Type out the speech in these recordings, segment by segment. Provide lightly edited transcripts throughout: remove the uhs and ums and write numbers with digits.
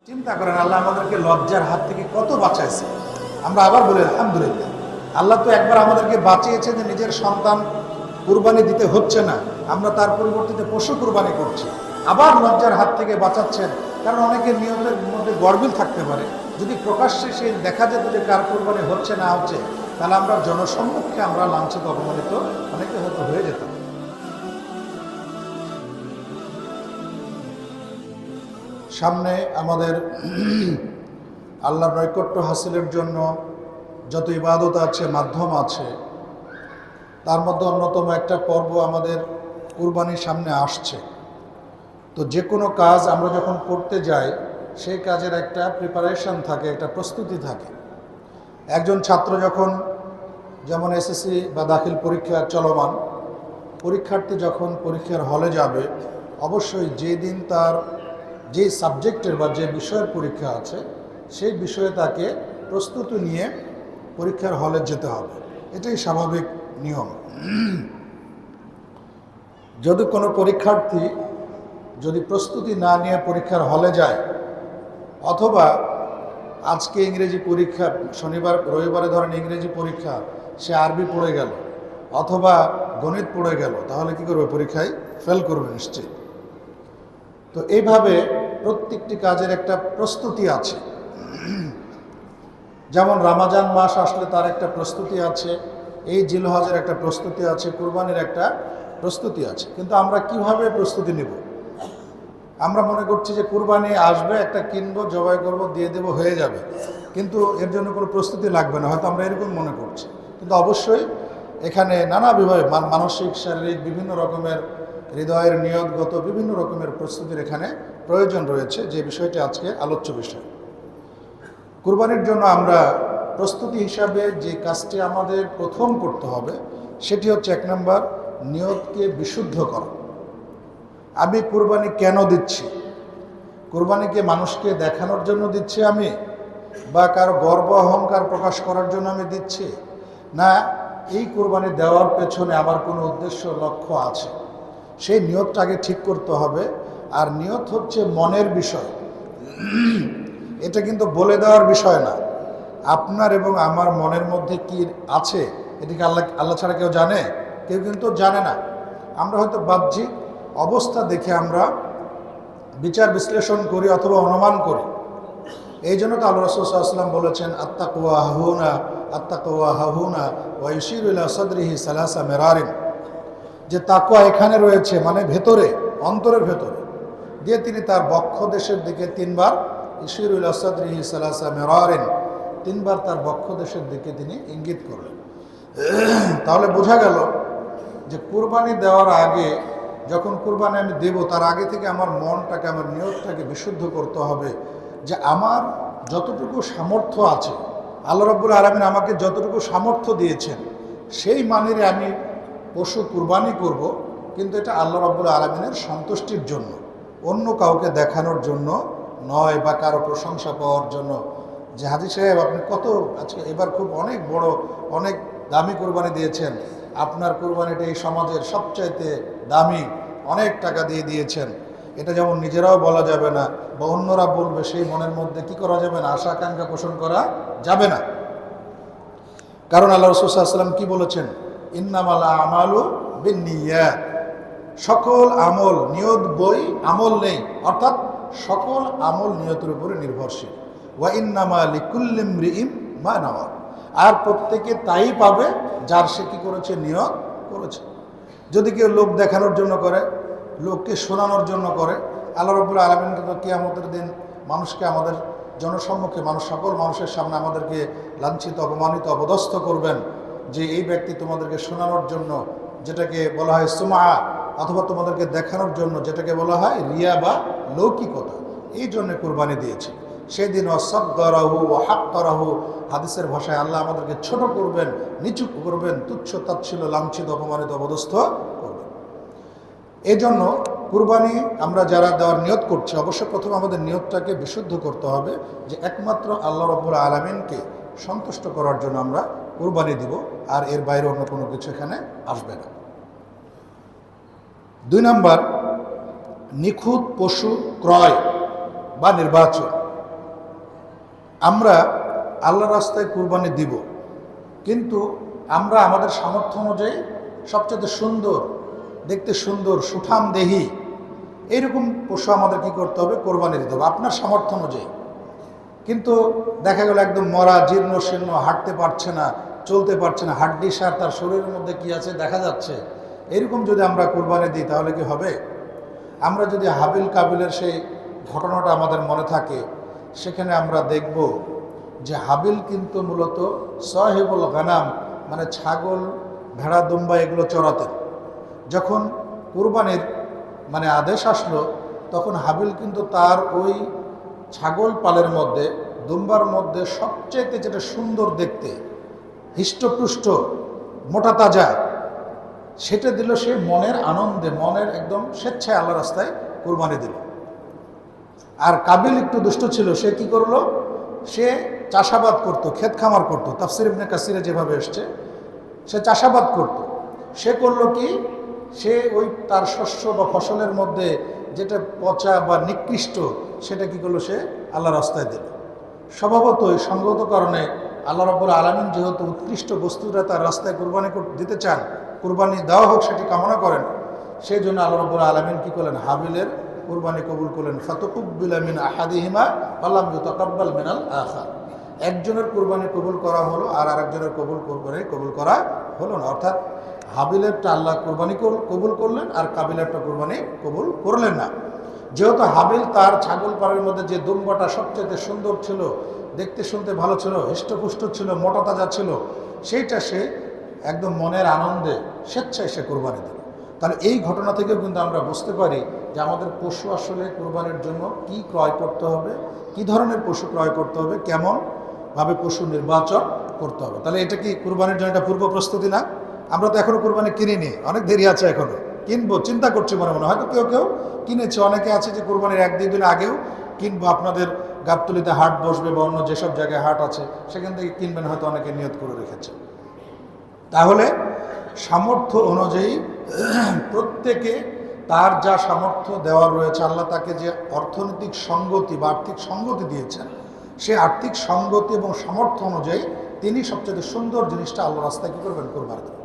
চিন্তা করেন, আল্লাহ আমাদেরকে লজ্জার হাত থেকে কত বাঁচাইছে। আমরা আবার বলি আলহামদুলিল্লাহ। আল্লাহ তো একবার আমাদেরকে বাঁচিয়েছে যে নিজের সন্তান কুরবানি দিতে হচ্ছে না, আমরা তার পরিবর্তে পশু কুরবানি করছি। আবার লজ্জার হাত থেকে বাঁচাচ্ছেন, কারণ অনেকের নিয়তের মধ্যে গরমিল থাকতে পারে। যদি প্রকাশ্যে সে দেখা যেত যে কার কুরবানি হচ্ছে না হচ্ছে, তাহলে আমরা জনসম্মুখে আমরা লাঞ্ছিত অপমানিত অনেকে হয়তো হয়ে যেতাম। সামনে আমাদের আল্লাহর নৈকট্য হাসিলের জন্য যত ইবাদত আছে, মাধ্যম আছে, তার মধ্যে অন্যতম একটা পর্ব আমাদের কুরবানির সামনে আসছে। তো যে কোনো কাজ আমরা যখন করতে যাই, সেই কাজের একটা প্রিপারেশন থাকে, একটা প্রস্তুতি থাকে। একজন ছাত্র যখন, যেমন এসএসসি বা দাখিল পরীক্ষা চলমান, পরীক্ষার্থী যখন পরীক্ষার হলে যাবে, অবশ্যই যেদিন তার যে সাবজেক্টের বা যে বিষয়ের পরীক্ষা আছে, সেই বিষয়ে তাকে প্রস্তুতি নিয়ে পরীক্ষার হলে যেতে হবে। এটাই স্বাভাবিক নিয়ম। যদি কোনো পরীক্ষার্থী যদি প্রস্তুতি না নিয়ে পরীক্ষার হলে যায়, অথবা আজকে ইংরেজি পরীক্ষা, শনিবার রবিবারে ধরেন ইংরেজি পরীক্ষা, সে আরবি পড়ে গেল অথবা গণিত পড়ে গেল, তাহলে কি করবে? পরীক্ষায় ফেল করবে নিশ্চয়ই। তো এইভাবে প্রত্যেকটি কাজের একটা প্রস্তুতি আছে। যেমন রমজান মাস আসলে তার একটা প্রস্তুতি আছে, এই জিলহজের একটা প্রস্তুতি আছে, কুরবানির একটা প্রস্তুতি আছে। কিন্তু আমরা কিভাবে প্রস্তুতি নেব? আমরা মনে করছি যে কুরবানি আসবে, একটা কিনবো, জবাই করব, দিয়ে দেবো, হয়ে যাবে, কিন্তু এর জন্য কোনো প্রস্তুতি লাগবে না, হয়তো আমরা এরকম মনে করছি। কিন্তু অবশ্যই এখানে নানাভাবে মানসিক, শারীরিক, বিভিন্ন রকমের, হৃদয়ের নিয়তগত বিভিন্ন রকমের প্রস্তুতির এখানে প্রয়োজন রয়েছে, যে বিষয়টি আজকে আলোচ্য বিষয়। কুরবানির জন্য আমরা প্রস্তুতি হিসাবে যে কাজটি আমাদের প্রথম করতে হবে, সেটি হচ্ছে 1 নম্বর, নিয়তকে বিশুদ্ধ করা। আমি কুরবানি কেন দিচ্ছি? কুরবানিকে মানুষকে দেখানোর জন্য দিচ্ছি আমি, বা কারো গর্ব অহংকার প্রকাশ করার জন্য আমি দিচ্ছি, না এই কুরবানি দেওয়ার পেছনে আমার কোনো উদ্দেশ্য, লক্ষ্য আছে? সেই নিয়তটাকে ঠিক করতে হবে। আর নিয়ত হচ্ছে মনের বিষয়, এটা কিন্তু বলে দেওয়ার বিষয় না। আপনার এবং আমার মনের মধ্যে কি আছে, এটিকে আল্লাহ ছাড়া কেউ জানে? কেউ কিন্তু জানে না। আমরা হয়তো বাহ্যিক অবস্থা দেখে আমরা বিচার বিশ্লেষণ করি অথবা অনুমান করি। এই জন্য তো আল্লাহ রাসূল সাল্লাল্লাহু আলাইহি ওয়াসাল্লাম বলেছেন, আত্তাকওয়া হাহুনা আত্তাকওয়া হাহুনা ওয়া ইউশিরু ইলা সাদরিহি সালাসা মিরারিন, যে তাকওয়া এখানে রয়েছে, মানে ভেতরে, অন্তরের ভেতরে, দিয়ে তিনি তার বক্ষ দেশের দিকে 3 বার, ইউশিরু ইলা সাদরিহি সালাসা মিরারিন, 3 বার তার বক্ষ দেশের দিকে তিনি ইঙ্গিত করলেন। তাহলে বোঝা গেল যে কুরবানি দেওয়ার আগে, যখন কুরবানি আমি দেব, তার আগে থেকে আমার মনটাকে, আমার নিয়তটাকে বিশুদ্ধ করতে হবে, যে আমার যতটুকু সামর্থ্য আছে, আল্লাহ রাব্বুল আলামিন আমাকে যতটুকু সামর্থ্য দিয়েছেন, সেই মানের আমি পশু কুরবানি করব, কিন্তু এটা আল্লাহ রাব্বুল আলামিনের সন্তুষ্টির জন্য, অন্য কাউকে দেখানোর জন্য নয়, বা কারো প্রশংসা পাওয়ার জন্য। যে হাজী সাহেব, আপনি কত আজকে এবার খুব অনেক বড়, অনেক দামি কুরবানি দিয়েছেন, আপনার কুরবানিটা এই সমাজের সবচাইতে দামি, অনেক টাকা দিয়ে দিয়েছেন, এটা যেমন নিজেরাও বলা যাবে না, বা অন্যরা বলবে, সেই মনের মধ্যে কি করা যাবে না? আশা আকাঙ্ক্ষা পোষণ করা যাবে না। কারণ আল্লাহ রাসূল সাল্লাল্লাহু আলাইহি ওয়াসাল্লাম কি বলেছেন? ইন্নামাল আমালু বিন্নিয়াত, সকল আমল, নিয়ত বই আমল নেই, অর্থাৎ সকল আমল নিয়তের উপরে নির্ভরশীল। ওয়া ইন্নামা লিকুল্লি ইমরিইন মা নাওয়া, আর প্রত্যেকে তাই পাবে যার সে কি করেছে? নিয়ত করেছে। যদি কেউ লোক দেখানোর জন্য করে, লোককে শোনানোর জন্য করে, আল্লাহ রাব্বুল আলামিন কিন্তু কিয়ামতের দিন মানুষকে, আমাদের জনসম্মুখে, সকল মানুষের সামনে আমাদেরকে লাঞ্ছিত, অপমানিত, অপদস্থ করবেন, যে এই ব্যক্তি তোমাদেরকে শোনানোর জন্য, যেটাকে বলা হয় সুমআ, অথবা তোমাদেরকে দেখানোর জন্য, যেটাকে বলা হয় রিয়া বা লৌকিকতা, এই জন্য কুরবানি দিয়েছে। সেদিন অসগরাহু ও হাক্কারাহু, হাদিসের ভাষায় আল্লাহ আমাদেরকে ছোট করবেন, নিচু করবেন, তুচ্ছ তাচ্ছিল্য, লাঞ্ছিত, অপমানিত, অপদস্থ করবেন। এই জন্য কুরবানি আমরা যারা দেওয়ার নিয়ত করছি, অবশ্য প্রথমে আমাদের নিয়তটাকে বিশুদ্ধ করতে হবে, যে একমাত্র আল্লাহ রাব্বুল আলামিনকে সন্তুষ্ট করার জন্য আমরা কুরবানি দিব, আর এর বাইরে অন্য কোনো কিছু এখানে আসবে না। 2 নম্বর, নিখুঁত পশু ক্রয় বা নির্বাচন। আমরা আল্লাহর রাস্তায় কুরবানি দিব, কিন্তু আমরা আমাদের সামর্থ্য অনুযায়ী সবচেয়ে সুন্দর, দেখতে সুন্দর, সুঠাম দেহি এইরকম পশু আমাদের কি করতে হবে? কোরবানি দিতে হবে আপনার সামর্থ্য অনুযায়ী। কিন্তু দেখা গেল একদম মরা, জীর্ণ শীর্ণ, হাঁটতে পারছে না, চলতে পারছে না, হাড্ডি সার তার শরীরের মধ্যে কি আছে দেখা যাচ্ছে, এরকম যদি আমরা কোরবানি দিই তাহলে কি হবে? আমরা যদি হাবিল কাবিলের সেই ঘটনাটা আমাদের মনে থাকে, সেখানে আমরা দেখব যে হাবিল কিন্তু মূলত সাহেবুল গানাম, মানে ছাগল, ভেড়া, দুম্বা এগুলো চড়াতেন। যখন কুরবানির মানে আদেশ আসলো, তখন হাবিল কিন্তু তার ওই ছাগল পালের মধ্যে, দুম্বার মধ্যে সবচেয়ে যেটা সুন্দর দেখতে, হৃষ্টপুষ্ট, মোটা তাজা, সেটা দিল সে মনের আনন্দে, মনের একদম স্বেচ্ছায় আল্লাহ রাস্তায় কুরবানি দিল। আর কাবিল একটু দুষ্ট ছিল, সে কি করলো? সে চাষাবাদ করত, ক্ষেত খামার করতো। তাফসির ইবনে কাসিরে যেভাবে এসছে, সে চাষাবাদ করত। সে করলো কি? সে ওই তার শস্য বা ফসলের মধ্যে যেটা পচা বা নিকৃষ্ট, সেটা কি করলো? সে আল্লাহ রাস্তায় দিল। স্বভাবতই সঙ্গত কারণে আল্লাহ রাব্বুল আলামিন যেহেতু উৎকৃষ্ট বস্তুটা তার রাস্তায় কুরবানি দিতে চান, কুরবানি দেওয়া হোক সেটি কামনা করেন, সেই জন্য আল্লাহ রাব্বুল আলামিন কি করলেন? হাবিলের কুরবানি কবুল করলেন। ফাতাকুব্বিলা মিন আহাদিহিমা ওয়ালাম ইউতাকাব্বাল মিনাল আখার। একজনের কুরবানি কবুল করা হলো আর আরেকজনের কুরবানি কবুল করা হলো না। অর্থাৎ হাবিলেরটা আল্লাহ কুরবানি কবুল করলেন আর কাবিলেরটা কুরবানি কবুল করলেন না। যেহেতু হাবিল তার ছাগল পাড়ের মধ্যে যে দুম্বাটা সবচেয়ে সুন্দর ছিল, দেখতে শুনতে ভালো ছিল, হৃষ্টপুষ্ট ছিল, মোটা তাজা ছিল, সেইটা সে একদম মনের আনন্দে স্বেচ্ছায় সে কোরবানি দিল। তাহলে এই ঘটনা থেকেও কিন্তু আমরা বুঝতে পারি যে আমাদের পশু আসলে কোরবানির জন্য কি ক্রয় করতে হবে, কি ধরনের পশু ক্রয় করতে হবে, কেমনভাবে পশু নির্বাচন করতে হবে। তাহলে এটা কি কোরবানির জন্য একটা পূর্ব প্রস্তুতি না? আমরা তো এখনও কোরবানি কিনিনি, অনেক দেরি আছে এখনও, কিনবো চিন্তা করছি মনে মনে। হয়তো কেউ কেউ কিনেছে, অনেকে আছে যে কোরবানির 1-2 দিন আগেও কিনবো। আপনাদের গাবতলীতে হাট বসবে বা অন্য যেসব জায়গায় হাট আছে সেখান থেকে কিনবেন, হয়তো অনেকে নিয়ত করে রেখেছে। তাহলে সামর্থ্য অনুযায়ী প্রত্যেকে তার যা সামর্থ্য দেওয়ার রয়েছে, আল্লাহ তাকে যে অর্থনৈতিক সঙ্গতি বা আর্থিক সঙ্গতি দিয়েছেন, সে আর্থিক সঙ্গতি এবং সামর্থ্য অনুযায়ী তিনি সবচেয়ে সুন্দর জিনিসটা আল্লাহ রাস্তায় কী করবেন? কোরবানি দেবেন।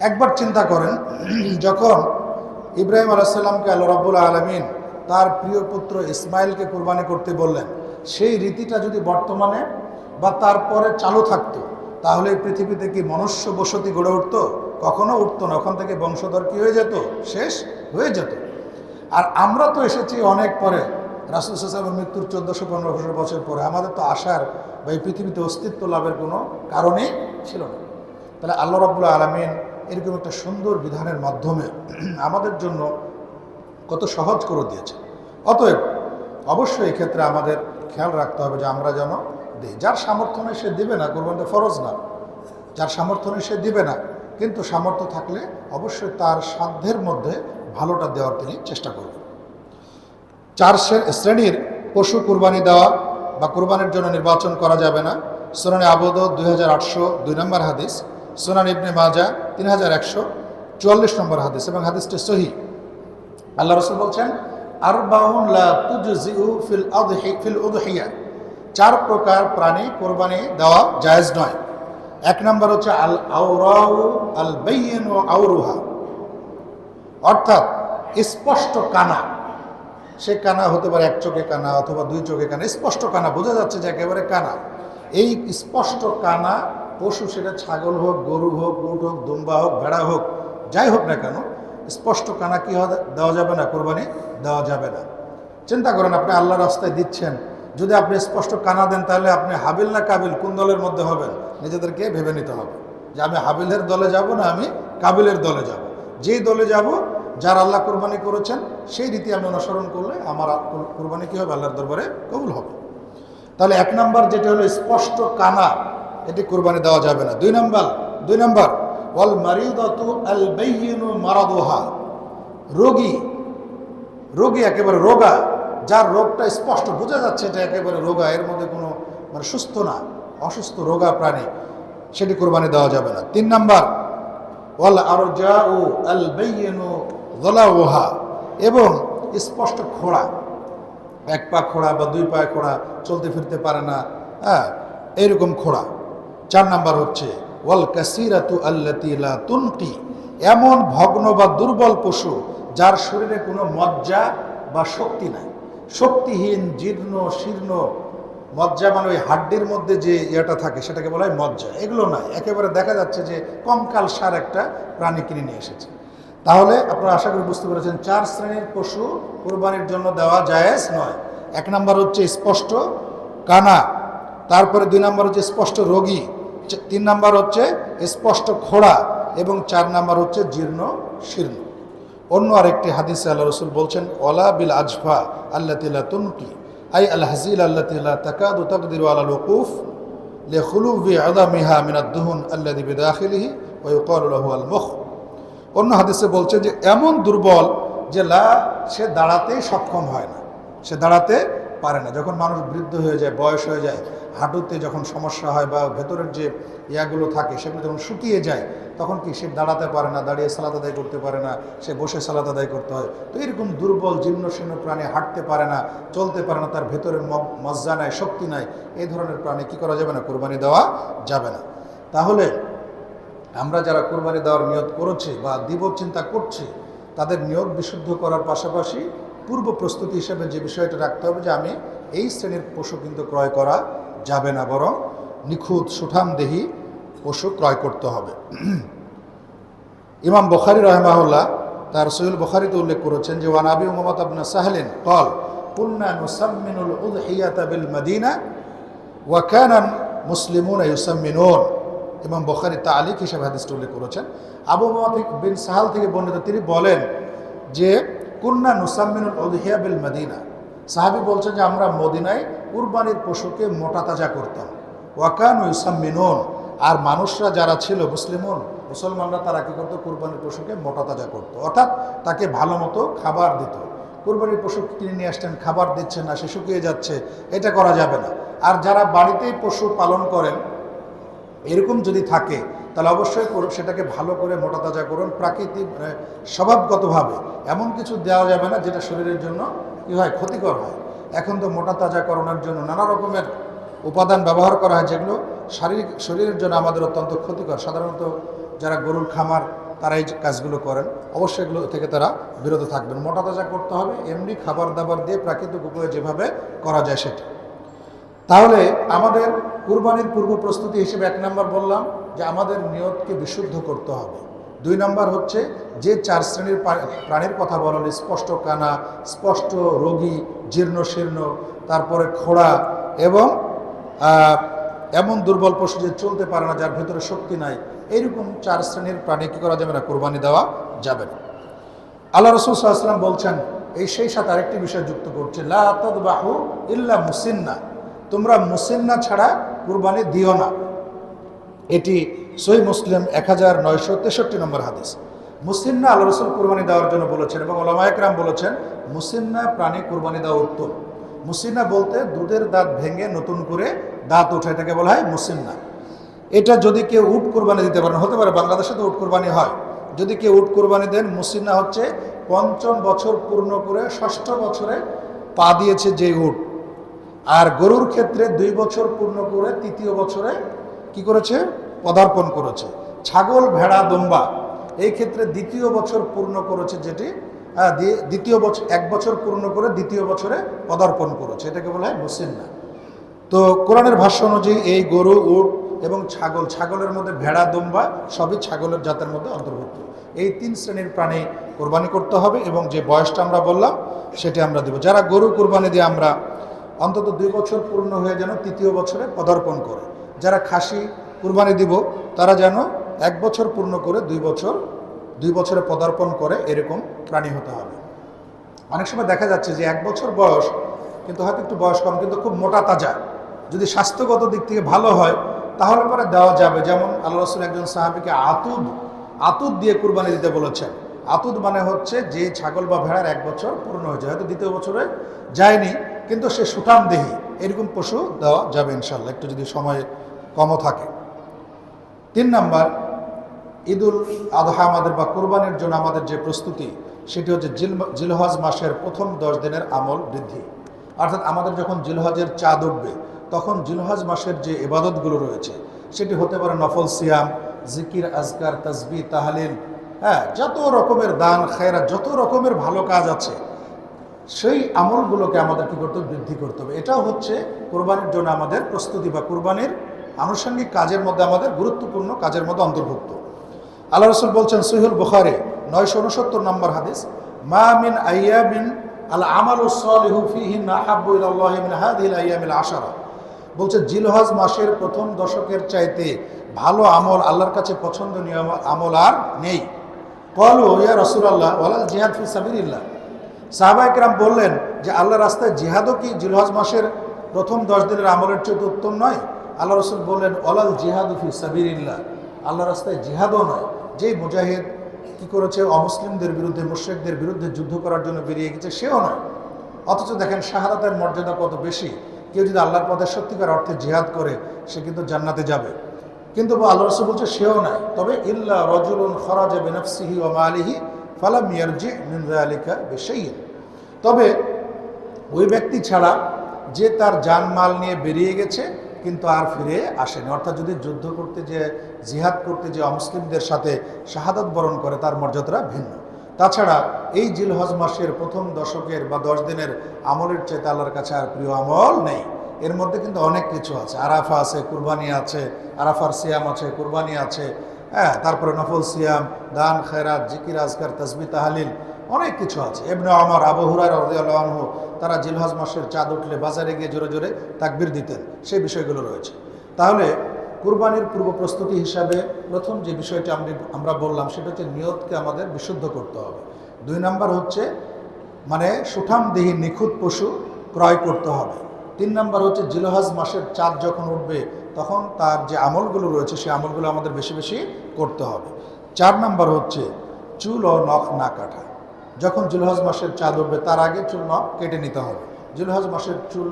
একবার চিন্তা করেন, যখন ইব্রাহিম আলাইহিস সালামকে আল্লাহ রাব্বুল আলামিন তার প্রিয় পুত্র ইসমাইলকে কোরবানি করতে বললেন, সেই রীতিটা যদি বর্তমানে বা তারপরে চালু থাকতো, তাহলে এই পৃথিবীতে কি মনুষ্য বসতি গড়ে উঠতো? কখনো উঠতো না। ওখান থেকে বংশধর কী হয়ে যেত? শেষ হয়ে যেত। আর আমরা তো এসেছি অনেক পরে, রাসূল সাল্লাল্লাহু আলাইহি ওয়াসাল্লামের মৃত্যুর 1400-1500 বছর পরে। আমাদের তো আসার বা এই পৃথিবীতে অস্তিত্ব লাভের কোনো কারণই ছিল না। তাহলে আল্লাহ রাব্বুল আলামিন এরকম একটা সুন্দর বিধানের মাধ্যমে আমাদের জন্য কত সহজ করে দিয়েছে। অতএব অবশ্যই এই ক্ষেত্রে আমাদের খেয়াল রাখতে হবে যে আমরা যেন দিই। যার সামর্থ্য নেই সে দিবে না, কোরবানিটা ফরজ না। যার সামর্থ্য নেই সে দিবে না, কিন্তু সামর্থ্য থাকলে অবশ্যই তার সাধ্যের মধ্যে ভালোটা দেওয়ার তিনি চেষ্টা করবেন। 4 শ্রেণীর পশু কুরবানি দেওয়া বা কুরবানির জন্য নির্বাচন করা যাবে না। সুনানে আবু দাউদ 2802 নম্বর হাদিস, সুনান ইবনে মাজাহ 3144 নম্বর হাদিস, এবং হাদিসটি সহিহ। আল্লাহ রাসূল বলছেন, আরবাউন লা তুজজিউ ফিল উদহিয়া, 4 প্রকার প্রাণী কোরবানি দেওয়া জায়েজ নয়। 1 নম্বর হচ্ছে আল আওরাউ আল বাইয়িন ওয়া আওরুহা, অর্থাৎ স্পষ্ট কানা। সে কানা হতে পারে 1 চোখে কানা অথবা 2 চোখে কানা, স্পষ্ট কানা, বোঝা যাচ্ছে যে একেবারে কানা। এই স্পষ্ট কানা পশু, সেটা ছাগল হোক, গরু হোক, উট হোক, দুম্বা হোক, ভেড়া হোক, যাই হোক না কেন, স্পষ্ট কানা কি দেওয়া যাবে না? কোরবানি দেওয়া যাবে না। চিন্তা করেন, আপনি আল্লাহর রাস্তায় দিচ্ছেন, যদি আপনি স্পষ্ট কানা দেন, তাহলে আপনি হাবিল না কাবিল, কোন দলের মধ্যে হবেন? নিজেদেরকে ভেবে নিতে হবে যে আমি হাবিলের দলে যাব না আমি কাবিলের দলে যাব। যেই দলে যাব, যার আল্লাহ কোরবানি করেছেন সেই রীতি আমি অনুসরণ করলে আমার কোরবানি কী হবে? আল্লাহর দরবারে কবুল হবে। তাহলে 1 নম্বর যেটা হলো স্পষ্ট কানা, এটি কোরবানি দেওয়া যাবে না। 2 নম্বর ওয়াল মারিদাতু আল বাইয়িনু মারাদুহা, রোগী একেবারে রোগা, যার রোগটা স্পষ্ট বোঝা যাচ্ছে এটা একেবারে রোগা, এর মধ্যে কোনো মানে সুস্থ না, অসুস্থ রোগা প্রাণী, সেটি কোরবানি দেওয়া যাবে না। 3 নম্বর ওয়াল আরজাউ আল বাইয়িনু যালাউহা, এবং স্পষ্ট খোড়া, 1 পা খোড়া বা 2 পায়ে খোড়া, চলতে ফিরতে পারে না, হ্যাঁ, এরকম খোড়া। 4 নাম্বার হচ্ছে ওয়াল কাসিরাতু আল্লাতী লা তুনকি, এমন ভগ্ন বা দুর্বল পশু যার শরীরে কোনো মজ্জা বা শক্তি নাই, শক্তিহীন, জীর্ণ শীর্ণ। মজ্জা মানে ওই হাড্ডির মধ্যে যে ইয়েটা থাকে সেটাকে বলা হয় মজ্জা, এগুলো নাই, একেবারে দেখা যাচ্ছে যে কঙ্কাল সার একটা প্রাণী কিনে নিয়ে এসেছে। তাহলে আপনারা আশা করি বুঝতে পেরেছেন 4 শ্রেণীর পশু কোরবানির জন্য দেওয়া জায়েজ নয়। 1 নাম্বার হচ্ছে স্পষ্ট কানা, তারপরে 2 নাম্বার হচ্ছে স্পষ্ট রোগী, 3 নাম্বার হচ্ছে স্পষ্ট খোড়া এবং 4 নাম্বার হচ্ছে জীর্ণ শীর্ণ। অন্য আরেকটি হাদিসে আল্লাহ রসুল বলছেন ওয়ালা বিল আজফা আল্লাতী লা তুনকি আই আল হাজিল আল্লাতী লা তাকাদু তাকদিরু আলাল ওকুফ লিখুলুফি আযামিহা মিনাদ দুহুন আল্লাযী বিদাখিলিহি ওয়া ইউকালু লাহু আল মুখ। অন্য হাদিসে বলছেন যে এমন দুর্বল যে সে দাঁড়াতেই সক্ষম হয় না, সে দাঁড়াতে পারে না। যখন মানুষ বৃদ্ধ হয়ে যায়, বয়স হয়ে যায়, হাঁটুতে যখন সমস্যা হয় বা ভেতরের যে ইয়াগুলো থাকে সেগুলো যখন শুকিয়ে যায়, তখন কি সে দাঁড়াতে পারে না, দাঁড়িয়ে সালাত আদায় করতে পারে না, সে বসে সালাত আদায় করতে হয়। তো এরকম দুর্বল জীর্ণ শীর্ণ প্রাণী হাঁটতে পারে না, চলতে পারে না, তার ভেতরে মজ্জা নাই, শক্তি নাই, এই ধরনের প্রাণী কি করা যাবে না? কোরবানি দেওয়া যাবে না। তাহলে আমরা যারা কোরবানি দেওয়ার নিয়ত করেছি বা দিব চিন্তা করছি, তাদের নিয়ত বিশুদ্ধ করার পাশাপাশি পূর্ব প্রস্তুতি হিসেবে যে বিষয়টা রাখতে হবে যে আমি এই শ্রেণীর পশু কিন্তু ক্রয় করা যাবে না, বরং নিখুঁত সুঠামদেহী পশু ক্রয় করতে হবে। ইমাম বুখারী রাহিমাহুল্লাহ তার সহিহ বুখারীতে উল্লেখ করেছেন যে ওয়ান আবি উমামা ইবনে সাহলিন قال كنا نسمن الأضحية بالمدينة وكان المسلمون يسمنون। ইমাম বুখারী তালিক হিসেবে হাদিসটি উল্লেখ করেছেন। আবু উমামা বিন সাহাল থেকে বর্ণিত, তিনি বলেন যে কুন্না নুসাম্মিনুল উযহিয়া বিল মদিনা, সাহাবী বলছেন যে আমরা মদিনায় কুরবানির পশুকে মোটা তাজা করতাম। ওয়াকানু ইউসাম্মিনুন, আর মানুষরা যারা ছিল মুসলমানরা তারা কি করতো? কুরবানির পশুকে মোটা তাজা করতো, অর্থাৎ তাকে ভালো মতো খাবার দিত। কুরবানির পশু কিনে নিয়ে আসতেন, খাবার দিচ্ছেন না, সে শুকিয়ে যাচ্ছে, এটা করা যাবে না। আর যারা বাড়িতেই পশু পালন করেন এরকম যদি থাকে তাহলে অবশ্যই সেটাকে ভালো করে মোটা তাজা করুন, প্রাকৃতিক স্বভাবগতভাবে। এমন কিছু দেওয়া যাবে না যেটা শরীরের জন্য কী হয়? ক্ষতিকর হয়। এখন তো মোটা তাজা করানোর জন্য নানা রকমের উপাদান ব্যবহার করা হয় যেগুলো শরীরের জন্য আমাদের অত্যন্ত ক্ষতিকর। সাধারণত যারা গরুর খামার তারা এই কাজগুলো করেন, অবশ্যই এগুলো থেকে তারা বিরত থাকবেন। মোটা তাজা করতে হবে এমনি খাবার দাবার দিয়ে প্রাকৃতিক উপায়ে যেভাবে করা যায় সেটা। তাহলে আমাদের কুরবানির পূর্ব প্রস্তুতি হিসেবে 1 নম্বর বললাম যে আমাদের নিয়তকে বিশুদ্ধ করতে হবে। 2 নম্বর হচ্ছে যে 4 শ্রেণীর প্রাণীর কথা বলল, স্পষ্ট কানা, স্পষ্ট রোগী, জীর্ণ শীর্ণ, তারপরে খোড়া এবং এমন দুর্বল পশু যে চলতে পারে না, যার ভেতরে শক্তি নাই, এইরকম 4 শ্রেণীর প্রাণী কী করা যাবে না? কোরবানি দেওয়া যাবে না। আল্লাহ রাসূল সাল্লাল্লাহু আলাইহি ওয়াসাল্লাম বলছেন, সেই সাথে আরেকটি বিষয় যুক্ত করছে, লা তাযবাহু ইল্লা মুসিন্না, তোমরা মুসিন্না ছাড়া কুরবানি দিও না। এটি সহিহ মুসলিম 1963 নম্বর হাদিস। মুসিন্না আল্লাহ রাসূল কুরবানি দেওয়ার জন্য বলেছেন এবং উলামায়ে কেরাম বলেছেন মুসিন্না প্রাণী কুরবানি দেওয়া উত্তম। মুসিন্না বলতে দুধের দাঁত ভেঙে নতুন করে দাঁত ওঠে, এটাকে বলা হয় মুসিন্না। এটা যদি কেউ উট কোরবানি দিতে পারেন, হতে পারে বাংলাদেশে তো উট কোরবানি হয়, যদি কেউ উট কোরবানি দেন, মুসিন্না হচ্ছে ৫ম বছর পূর্ণ করে ৬ষ্ঠ বছরে পা দিয়েছে যে উট। আর গরুর ক্ষেত্রে 2 বছর পূর্ণ করে 3য় বছরে কি করেছে? পদার্পণ করেছে। ছাগল, ভেড়া, দুম্বা এই ক্ষেত্রে 2য় বছর পূর্ণ করেছে, যেটি 1 বছর পূর্ণ করে 2য় বছরে পদার্পণ করেছে, এটাকে বলা হয় মুসিন্না। তো কোরআনের ভাষ্য অনুযায়ী এই গরু, উট এবং ছাগলের মধ্যে ভেড়া, দুম্বা সবই ছাগলের জাতের মধ্যে অন্তর্ভুক্ত। এই 3 শ্রেণীর প্রাণী কোরবানি করতে হবে এবং যে বয়সটা আমরা বললাম সেটি আমরা দেব। যারা গরু কোরবানি দিয়ে আমরা অন্তত 2 বছর পূর্ণ হয়ে যেন 3য় বছরে পদার্পণ করে, যারা খাসি কুরবানি দিব তারা যেন 1 বছর পূর্ণ করে 2 বছরে পদার্পণ করে, এরকম প্রাণী হতে হবে। অনেক সময় দেখা যাচ্ছে যে 1 বছর বয়স কিন্তু হয়তো একটু বয়স কম কিন্তু খুব মোটা তাজা, যদি স্বাস্থ্যগত দিক থেকে ভালো হয় তাহলে পরে দেওয়া যাবে। যেমন আল্লাহ রাসূল একজন সাহাবীকে আতুদ দিয়ে কুরবানি দিতে বলেছেন। আতুদ মানে হচ্ছে যে ছাগল বা ভেড়ার 1 বছর পূর্ণ হয়েছে, হয়তো 2য় বছরে যায়নি কিন্তু সে সুঠাম দেহী, এরকম পশু দেওয়া যাবে ইনশাল্লাহ, একটু যদি সময় কমও থাকে। 3 নম্বর, ঈদুল আযহা আমাদের বা কোরবানির জন্য আমাদের যে প্রস্তুতি সেটি হচ্ছে জিলহজ মাসের প্রথম 10 দিনের আমল বৃদ্ধি। অর্থাৎ আমাদের যখন জিলহজের চাঁদ উঠবে তখন জিলহজ মাসের যে ইবাদতগুলো রয়েছে সেটি হতে পারে নফল সিয়াম, জিকির, আজকার, তাসবিহ, তাহলিল, হ্যাঁ, যত রকমের দান খায়রাত, যত রকমের ভালো কাজ আছে সেই আমলগুলোকে আমাদের কী করতে হবে? বৃদ্ধি করতে হবে। এটাও হচ্ছে কোরবানির জন্য আমাদের প্রস্তুতি বা কোরবানির আনুষঙ্গিক কাজের মধ্যে, আমাদের গুরুত্বপূর্ণ কাজের মধ্যে অন্তর্ভুক্ত। আল্লাহ রসুল বলছেন সহিহুল বুখারী 969 নম্বর হাদিস, মা মিন আইয়ামিন আল আমালুস সালিহু ফীহিন্না আহাব্বু ইলাল্লাহি মিন হাযিহিল আইয়ামিল আশারা। বলছে জিলহজ মাসের প্রথম দশকের চাইতে ভালো আমল, আল্লাহর কাছে পছন্দনীয় আমল আর নেই। ক্বালু ইয়া রাসূলুল্লাহ ওয়ালাল জিহাদ ফি সাবিলিল্লাহ। সাহাবায়ে কেরাম বললেন যে আল্লাহর রাস্তায় জিহাদও কি জিলহজ মাসের প্রথম 10 দিনের আমলের চেয়ে উত্তম নয়? আল্লাহ রসুল বললেন ওয়ালাল জিহাদু ফি সাবিলিল্লাহ, আল্লাহর রাস্তায় জিহাদও নয়। যেই মুজাহিদ কি করেছে, অমুসলিমদের বিরুদ্ধে, মুশরিকদের বিরুদ্ধে যুদ্ধ করার জন্য বেরিয়ে গেছে, সেও নয়। অথচ দেখেন শাহাদাতের মর্যাদা কত বেশি। কেউ যদি আল্লাহর পথে সত্যিকার অর্থে জিহাদ করে সে কিন্তু জান্নাতে যাবে, কিন্তু আল্লাহ রসুল বলছে সেও নয়। তবে ইল্লা রাজুলুন খরাজা বিনাফসিহি ওয়া মালিহি ফালাম ইয়ারজি মিন যালিকা বিশাইইন, তবে ওই ব্যক্তি ছাড়া যে তার জানমাল নিয়ে বেরিয়ে গেছে কিন্তু আর ফিরে আসেনি। অর্থাৎ যদি যুদ্ধ করতে, যে জিহাদ করতে, যে অমুসলিমদের সাথে শাহাদাত বরণ করে, তার মর্যাদাটা ভিন্ন। তাছাড়া এই জিলহজ মাসের প্রথম দশকের বা 10 দিনের আমলের চাইতে আল্লাহর কাছে আর প্রিয় আমল নেই। এর মধ্যে কিন্তু অনেক কিছু আছে, আরাফা আছে, কুরবানি আছে, আরাফার সিয়াম আছে, কুরবানি আছে, হ্যাঁ, তারপরে নফল সিয়াম, দান খেরাত, জিকির, আজকার, তাসবিহ, তাহলিল, অনেক কিছু আছে। ইবনে ওমর, আবু হুরায়রা রাদিয়াল্লাহু আনহু তারা জিলহজ মাসের চাঁদ উঠলে বাজারে গিয়ে জোরে জোরে তাকবীর দিতেন, সেই বিষয়গুলো রয়েছে। তাহলে কুরবানির পূর্ব প্রস্তুতি হিসাবে প্রথম যে বিষয়টি আমরা বললাম সেটা হচ্ছে নিয়তকে আমাদের বিশুদ্ধ করতে হবে। 2 নম্বর হচ্ছে মানে সুঠামদেহী নিখুঁত পশু ক্রয় করতে হবে। 3 নম্বর হচ্ছে জিলহজ মাসের চাঁদ যখন উঠবে তখন তার যে আমলগুলো রয়েছে সেই আমলগুলো আমাদের বেশি বেশি করতে হবে। 4 নম্বর হচ্ছে চুল ও নখ না কাটা। যখন জিলহজ মাসের চাঁদ উঠবে তার আগে চুল নখ কেটে নিতে হবে। জিলহজ মাসের চুল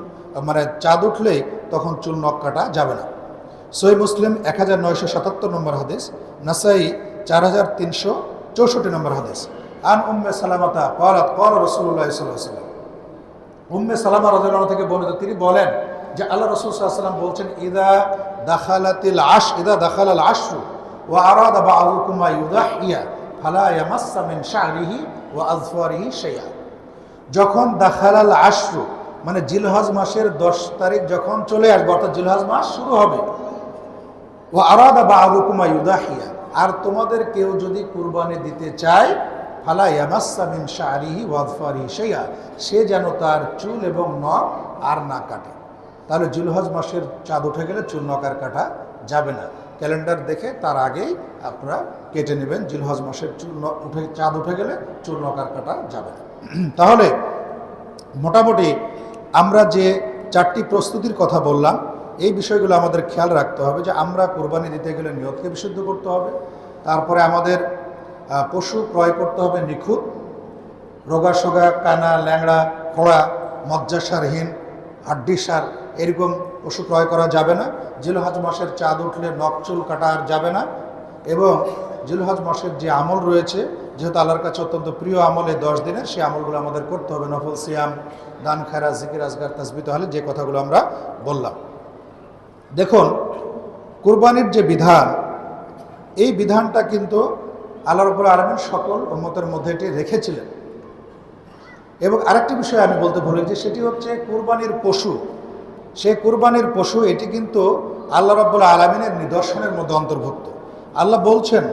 মানে চাঁদ উঠলেই তখন চুল নখ কাটা যাবে না। সহিহ মুসলিম 1977 নম্বর হাদিস, নাসাই 4364 নম্বর হাদিস। আন উম্মে সালামাতা ক্বালাত ক্বালা রাসূলুল্লাহ সাল্লাল্লাহু আলাইহি ওয়াসাল্লাম, উম্মে সালামা রাদিয়াল্লাহু আনহা থেকে বর্ণিত, তিনি বলেন যে আল্লাহ রাসূল সাল্লাল্লাহু আলাইহি ওয়াসাল্লাম বলছেন, ইদা দাখালাল আশরু ওয়া আরাদা বা'দুকুম ইউদাহিয়া ফালা ইয়ামাসসা মিন শা'রিহি ওয়া আযফারিহি শাইআ। যখন দাখালাল আশরু মানে জিলহজ মাসের 10 তারিখ যখন চলে আসবে, অর্থাৎ জিলহজ মাস শুরু হবে, ওয়া আরাদা বা'দুকুম ইউদাহিয়া, আর তোমাদের কেউ যদি কুরবানি দিতে চায়, ফালা ইয়ামাসসা মিন শা'রিহি ওয়া আযফারিহি শাইআ, সে যেন তার চুল এবং নখ আর না কাটে। তাহলে জিলহজ মাসের চাঁদ উঠে গেলে চুল নখ আর কাটা যাবে না। ক্যালেন্ডার দেখে তার আগেই আপনারা কেটে নেবেন। জিলহজ মাসের চাঁদ উঠে গেলে চুল নখ আর কাটা যাবে না। তাহলে মোটামুটি আমরা যে 4টি প্রস্তুতির কথা বললাম, এই বিষয়গুলো আমাদের খেয়াল রাখতে হবে যে আমরা কোরবানি দিতে গেলে নিয়তকে বিশুদ্ধ করতে হবে। তারপরে আমাদের পশু ক্রয় করতে হবে নিখুঁত, রোগাসোগা, কানা, ল্যাংড়া, খোড়া, মজ্জাসারহীন, হাড্ডিসার এরকম পশু ক্রয় করা যাবে না। জিলহজ মাসের চাঁদ উঠলে নখ চুল কাটা আর যাবে না। এবং জিলহজ মাসের যে আমল রয়েছে, যেহেতু আল্লাহর কাছে অত্যন্ত প্রিয় আমল এই 10 দিনের, সেই আমলগুলো আমাদের করতে হবে। নফল সিয়াম, দান খায়রাত, জিকির, আজকার, তাসবিহ, তাহলিল, যে কথাগুলো আমরা বললাম। দেখুন, কুরবানির যে বিধান, এই বিধানটা কিন্তু আল্লাহ রাব্বুল আলামিন সকল উম্মতের মধ্যে এটি রেখেছিলেন। এবং আরেকটি বিষয় আমি বলতে ভুলি, যে সেটি হচ্ছে কুরবানির পশু। সেই কুরবানির পশু এটি কিন্তু আল্লাহ রাব্বুল আলামিনের নিদর্শনের মধ্যে অন্তর্ভুক্ত। আল্লাহ বলছেন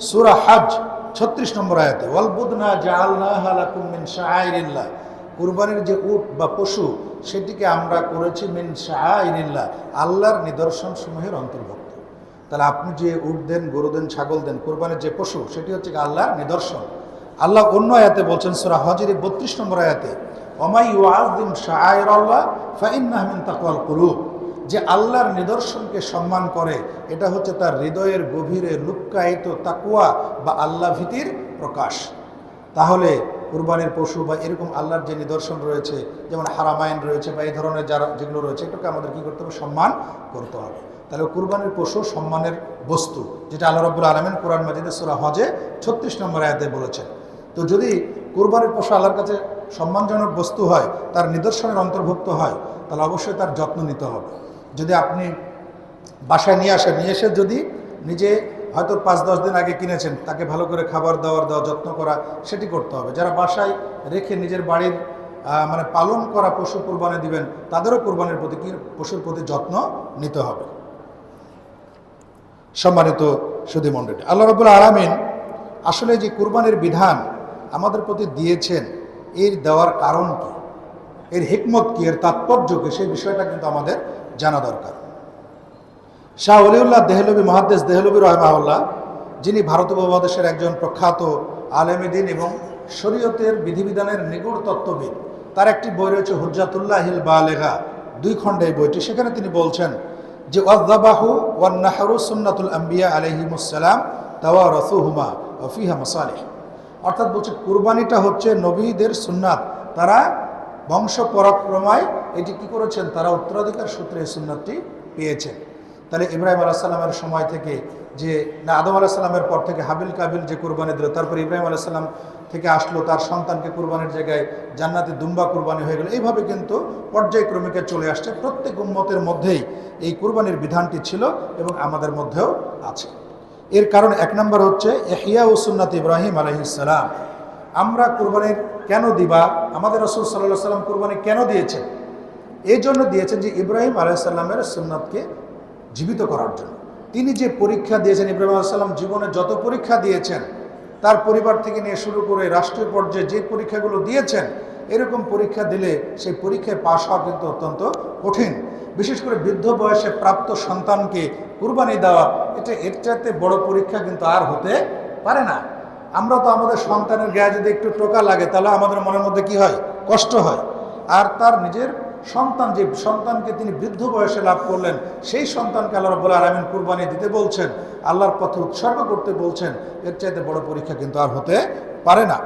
সূরা হজ 36 নম্বর আয়াতে, ওয়াল বুদনা জাআলনাহা লাকুম মিন শাআইরিল্লাহ, কুরবানির যে উট বা পশু সেটিকে আমরা করেছি মিন শাআইরিল্লাহ, আল্লাহর নিদর্শন সমূহের অন্তর্ভুক্ত। তাহলে আপনি যে উট দেন, গরু দেন, ছাগল দেন, কুরবানির যে পশু সেটি হচ্ছে আল্লাহর নিদর্শন। আল্লাহ অন্য আয়াতে বলছেন সূরা হজের 32 নম্বর আয়াতে, ওমাই ইউআযযিম শাআইরাল্লাহ ফাইন্নাহা মিন তাকওয়াল কুলুব, যে আল্লাহর নিদর্শনকে সম্মান করে এটা হচ্ছে তার হৃদয়ের গভীরে লুক্কায়িত তাকওয়া বা আল্লাহ ভীতির প্রকাশ। তাহলে কুরবানির পশু বা এরকম আল্লাহর যে নিদর্শন রয়েছে, যেমন হারামাইন রয়েছে বা এই ধরনের যেগুলো রয়েছে, এটাকে আমাদের কী করতে হবে? সম্মান করতে হবে। তাহলে কুরবানির পশু সম্মানের বস্তু, যেটা আল্লাহ রাব্বুল আলামিন কোরআন মাজিদে সূরা হজে 36 নম্বর আয়াতে বলেছেন। তো যদি কুরবানির পশু আল্লাহর কাছে সম্মানজনক বস্তু হয়, তার নিদর্শনের অন্তর্ভুক্ত হয়, তাহলে অবশ্যই তার যত্ন নিতে হবে। যদি আপনি বাসায় নিয়ে আসেন, নিয়ে এসে যদি নিজে হয়তো 5-10 দিন আগে কিনেছেন, তাকে ভালো করে খাবার দেওয়া যত্ন করা সেটি করতে হবে। যারা বাসায় রেখে নিজের বাড়ির মানে পালন করা পশু কুরবানি দিবেন, তাদেরও কুরবানির প্রতি পশুর প্রতি যত্ন নিতে হবে। সম্মানিত সুধীমণ্ডলী, আল্লাহ রাব্বুল আলামিন আসলে যে কুরবানির বিধান আমাদের প্রতি দিয়েছেন, এর দেওয়ার কারণ কি, এর হিকমত কি, এর তাৎপর্য কি, সেই বিষয়টা কিন্তু আমাদের জানা দরকার। শাহ ওলিউল্লাহ দেহলভী, মুহাদ্দিস দেহলভী রাহিমাহুল্লাহ, যিনি ভারত উপমহাদেশের একজন প্রখ্যাত আলেমে দ্বীন এবং শরীয়তের বিধিবিধানের নিগুড় তত্ত্ববিদ, তার একটি বই রয়েছে হুজ্জাতুল্লাহিল বালেগা, 2 খণ্ডে এই বইটি। সেখানে তিনি বলছেন যে ওয়াযযাবাহু ওয়ান নাহরু সুন্নাতুল আম্বিয়া আলাইহিমুস সালাম তাওয়ারাসুহুমা ওয়া ফিহা মাসালিহ। অর্থাৎ বলছে কুরবানিটা হচ্ছে নবীদের সুন্নাত, তারা বংশ পরাক্রমায় এটি কি করেছেন, তারা উত্তরাধিকার সূত্রে এই সুন্নাতটি পেয়েছেন। তাহলে ইব্রাহিম আলাইহিস সালামের সময় থেকে যে না, আদম আলাইহিস সালামের পর থেকে হাবিল কাবিল যে কুরবানি দিল, তারপর ইব্রাহিম আলাইহিস সালাম থেকে আসলো, তার সন্তানকে কুরবানির জায়গায় জান্নাতি দুম্বা কুরবানি হয়ে গেল। এইভাবে কিন্তু পর্যায়ক্রমিকে চলে আসছে। প্রত্যেক উম্মতের মধ্যেই এই কুরবানির বিধানটি ছিল এবং আমাদের মধ্যেও আছে। এর কারণ 1 নম্বর হচ্ছে ইহইয়া ও সুন্নাত ইব্রাহিম আলাইহিস সালাম। আমরা কুরবানির কেন দিবা, আমাদের রাসূল সাল্লাল্লাহু আলাইহি সাল্লাম কুরবানি কেন দিয়েছেন? এই জন্য দিয়েছেন যে ইব্রাহিম আলাইহিস সালামের সুন্নাতকে জীবিত করার জন্য। তিনি যে পরীক্ষা দিয়েছেন, ইব্রাহিম আলাইহিস সালাম জীবনে যত পরীক্ষা দিয়েছেন, তার পরিবার থেকে নিয়ে শুরু করে রাষ্ট্রীয় পর্যায়ে যে পরীক্ষাগুলো দিয়েছেন, এরকম পরীক্ষা দিলে সেই পরীক্ষায় পাশ হওয়া কিন্তু অত্যন্ত কঠিন। বিশেষ করে বৃদ্ধ বয়সে প্রাপ্ত সন্তানকে কুরবানি দেওয়া, এর চাইতে বড় পরীক্ষা কিন্তু আর হতে পারে না। আমরা তো আমাদের সন্তানের গায়ে যদি একটু টোকা লাগে, তাহলে আমাদের মনের মধ্যে কি হয়, কষ্ট হয়। আর তার নিজের সন্তান, যে সন্তানকে তিনি বৃদ্ধ বয়সে লাভ করলেন, সেই সন্তানকে আল্লাহ রাব্বুল আলামিন কুরবানি দিতে বলছেন, আল্লাহর পথে উৎসর্গ করতে বলছেন, এর চাইতে বড় পরীক্ষা কিন্তু আর হতে পারে না।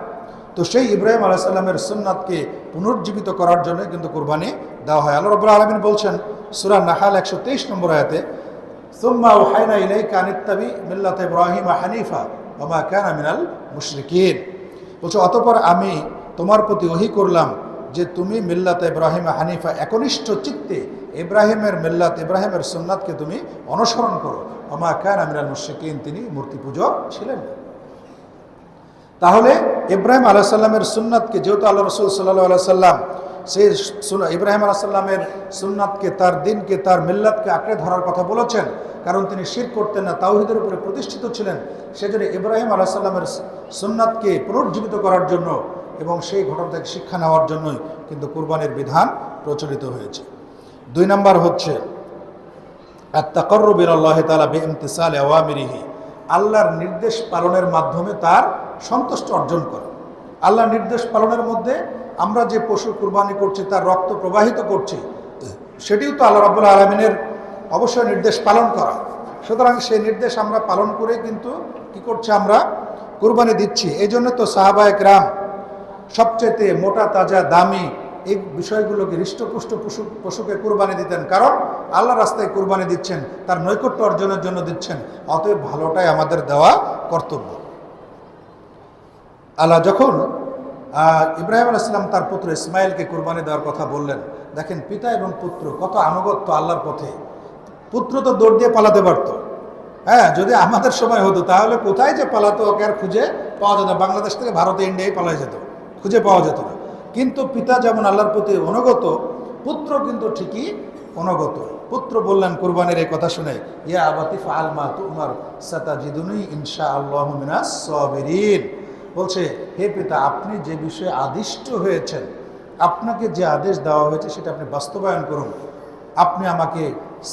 তো সেই ইব্রাহিম আলাইহিস সালামের সুন্নাতকে পুনর্জীবিত করার জন্য কিন্তু কুরবানি দেওয়া হয়। আল্লাহ রাব্বুল আলামিন বলছেন সূরা নাহাল 123 নম্বর আয়াতে, সুম্মা আওহাইনা ইলাইকা আনিত্তাবি মিল্লাতা ইব্রাহিমা হানিফা ওয়া মা কানা মিনাল মুশরিকিন। বলছে অতঃপর আমি তোমার প্রতি ওহী করলাম যে তুমি মিল্লাত ইব্রাহিম হানিফা, একনিষ্ঠ চিত্তে ইব্রাহিমের মিল্লাত, ইব্রাহিমের সুন্নাতকে তুমি অনুসরণ করো। ওয়া মা কানা মিনাল মুশরিকিন, তিনি মূর্তি পূজক ছিলেন। তাহলে ইব্রাহিম আলাইহিস সালামের সুন্নাতকে, যেহেতু আল্লাহ রাসূল সাল্লাল্লাহু আলাইহি সাল্লাম সেই ইব্রাহিম আলাইহিস সালামের সুন্নাতকে, তার দিনকে, তার মিল্লাতকে আঁকড়ে ধরার কথা বলেছেন, কারণ তিনি শিরক করতেন না, তাওহীদের উপরে প্রতিষ্ঠিত ছিলেন। সেজন্য ইব্রাহিম আলাইহিস সালামের সুন্নাতকে পুনর্জীবিত করার জন্য এবং সেই ঘটনা থেকে শিক্ষা নেওয়ার জন্যই কিন্তু কুরবানির বিধান প্রচলিত হয়েছে। 2 নম্বর হচ্ছে আত-তাকাররুব ইলাল্লাহি তাআলা বিইমতিসালি আওয়ামিরিহি, আল্লাহর নির্দেশ পালনের মাধ্যমে তার সন্তুষ্টি অর্জন করা। আল্লাহর নির্দেশ পালনের মধ্যে আমরা যে পশু কুরবানি করছি, তার রক্ত প্রবাহিত করছি, সেটিও তো আল্লাহ রাব্বুল আলামিনের অবশ্যই নির্দেশ পালন করা। সুতরাং সেই নির্দেশ আমরা পালন করে কিন্তু কি করছি, আমরা কুরবানি দিচ্ছি। এই জন্য তো সাহাবায়ে কেরাম সবচেয়ে মোটা তাজা দামি এই বিষয়গুলোকে হৃষ্টপুষ্ট পশুকে কুরবানি দিতেন, কারণ আল্লাহ রাস্তায় কুরবানি দিচ্ছেন, তার নৈকট্য অর্জনের জন্য দিচ্ছেন। অতএব ভালোটাই আমাদের দেওয়া কর্তব্য। আল্লাহ যখন ইব্রাহিম আলাইহিস সালাম তার পুত্র ইসমাইলকে কুরবানি দেওয়ার কথা বললেন, দেখেন পিতা এবং পুত্র কত আনুগত্য আল্লাহর পথে। পুত্র তো দৌড় দিয়ে পালাতে পারত, হ্যাঁ, যদি আমাদের সময় হতো তাহলে কোথায় যে পালাতো, ওকে আর খুঁজে পাওয়া যেত, বাংলাদেশ থেকে ভারতে ইন্ডিয়ায় পালাই যেত, খুঁজে পাওয়া যেত না। কিন্তু পিতা যেমন আল্লাহর প্রতি অনুগত, পুত্র কিন্তু ঠিকই অনুগত। পুত্র বললেন কুরবানির এই কথা শুনে, ইয়া আবাতি ফাআল মা তুমার সাতাজিদুনি ইনশাআল্লাহু মিনাস সাবিরিন। বলছে, হে পিতা, আপনি যে বিষয়ে আদিষ্ট হয়েছেন, আপনাকে যে আদেশ দেওয়া হয়েছে সেটা আপনি বাস্তবায়ন করুন। আপনি আমাকে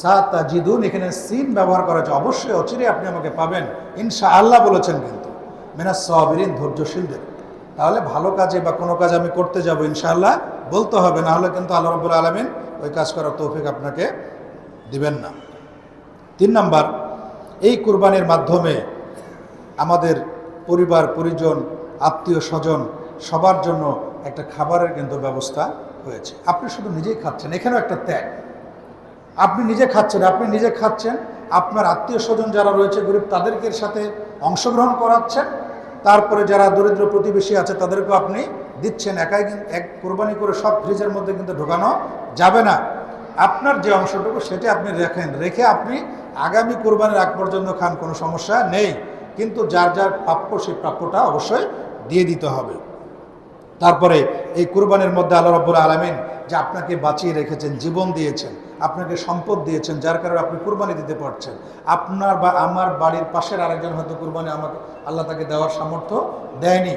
সাতাজিদুন, এখানে সিন ব্যবহার করা হয়েছে, অবশ্যই অচিরে আপনি আমাকে পাবেন, ইনশাআল্লাহ বলেছেন কিন্তু, মিনাস সাবিরিন, ধৈর্যশীলদের। তাহলে ভালো কাজে বা কোনো কাজ আমি করতে যাব, ইনশাআল্লাহ বলতে হবে, না হলে কিন্তু আল্লাহ রাব্বুল আলামিন ওই কাজ করার তৌফিক আপনাকে দিবেন না। 3 নম্বর, এই কুরবানির মাধ্যমে আমাদের পরিবার পরিজন, আত্মীয় স্বজন সবার জন্য একটা খাবারের কিন্তু ব্যবস্থা হয়েছে। আপনি শুধু নিজেই খাচ্ছেন, এখানেও একটা ত্যাগ। আপনি নিজে খাচ্ছেন, আপনার আত্মীয় স্বজন যারা রয়েছে গরিব, তাদেরকে সাথে অংশগ্রহণ করাচ্ছেন। তারপরে যারা দরিদ্র প্রতিবেশী আছে তাদেরকেও আপনি দিচ্ছেন। এক কোরবানি করে সব ফ্রিজের মধ্যে কিন্তু ঢোকানো যাবে না। আপনার যে অংশটুকু সেটা আপনি রেখে আপনি আগামী কোরবানির আগ পর্যন্ত খান, কোনো সমস্যা নেই। কিন্তু যার যার প্রাপ্য সেই প্রাপ্যটা অবশ্যই দিয়ে দিতে হবে। তারপরে এই কুরবানির মধ্যে আল্লাহ রাব্বুল আলামিন যে আপনাকে বাঁচিয়ে রেখেছেন, জীবন দিয়েছেন, আপনাকে সম্পদ দিয়েছেন, যার কারণে আপনি কুরবানি দিতে পারছেন। আপনার বা আমার বাড়ির পাশের আরেকজন হয়তো কুরবানি আমাকে আল্লাহ তাকে দেওয়ার সামর্থ্য দেয়নি,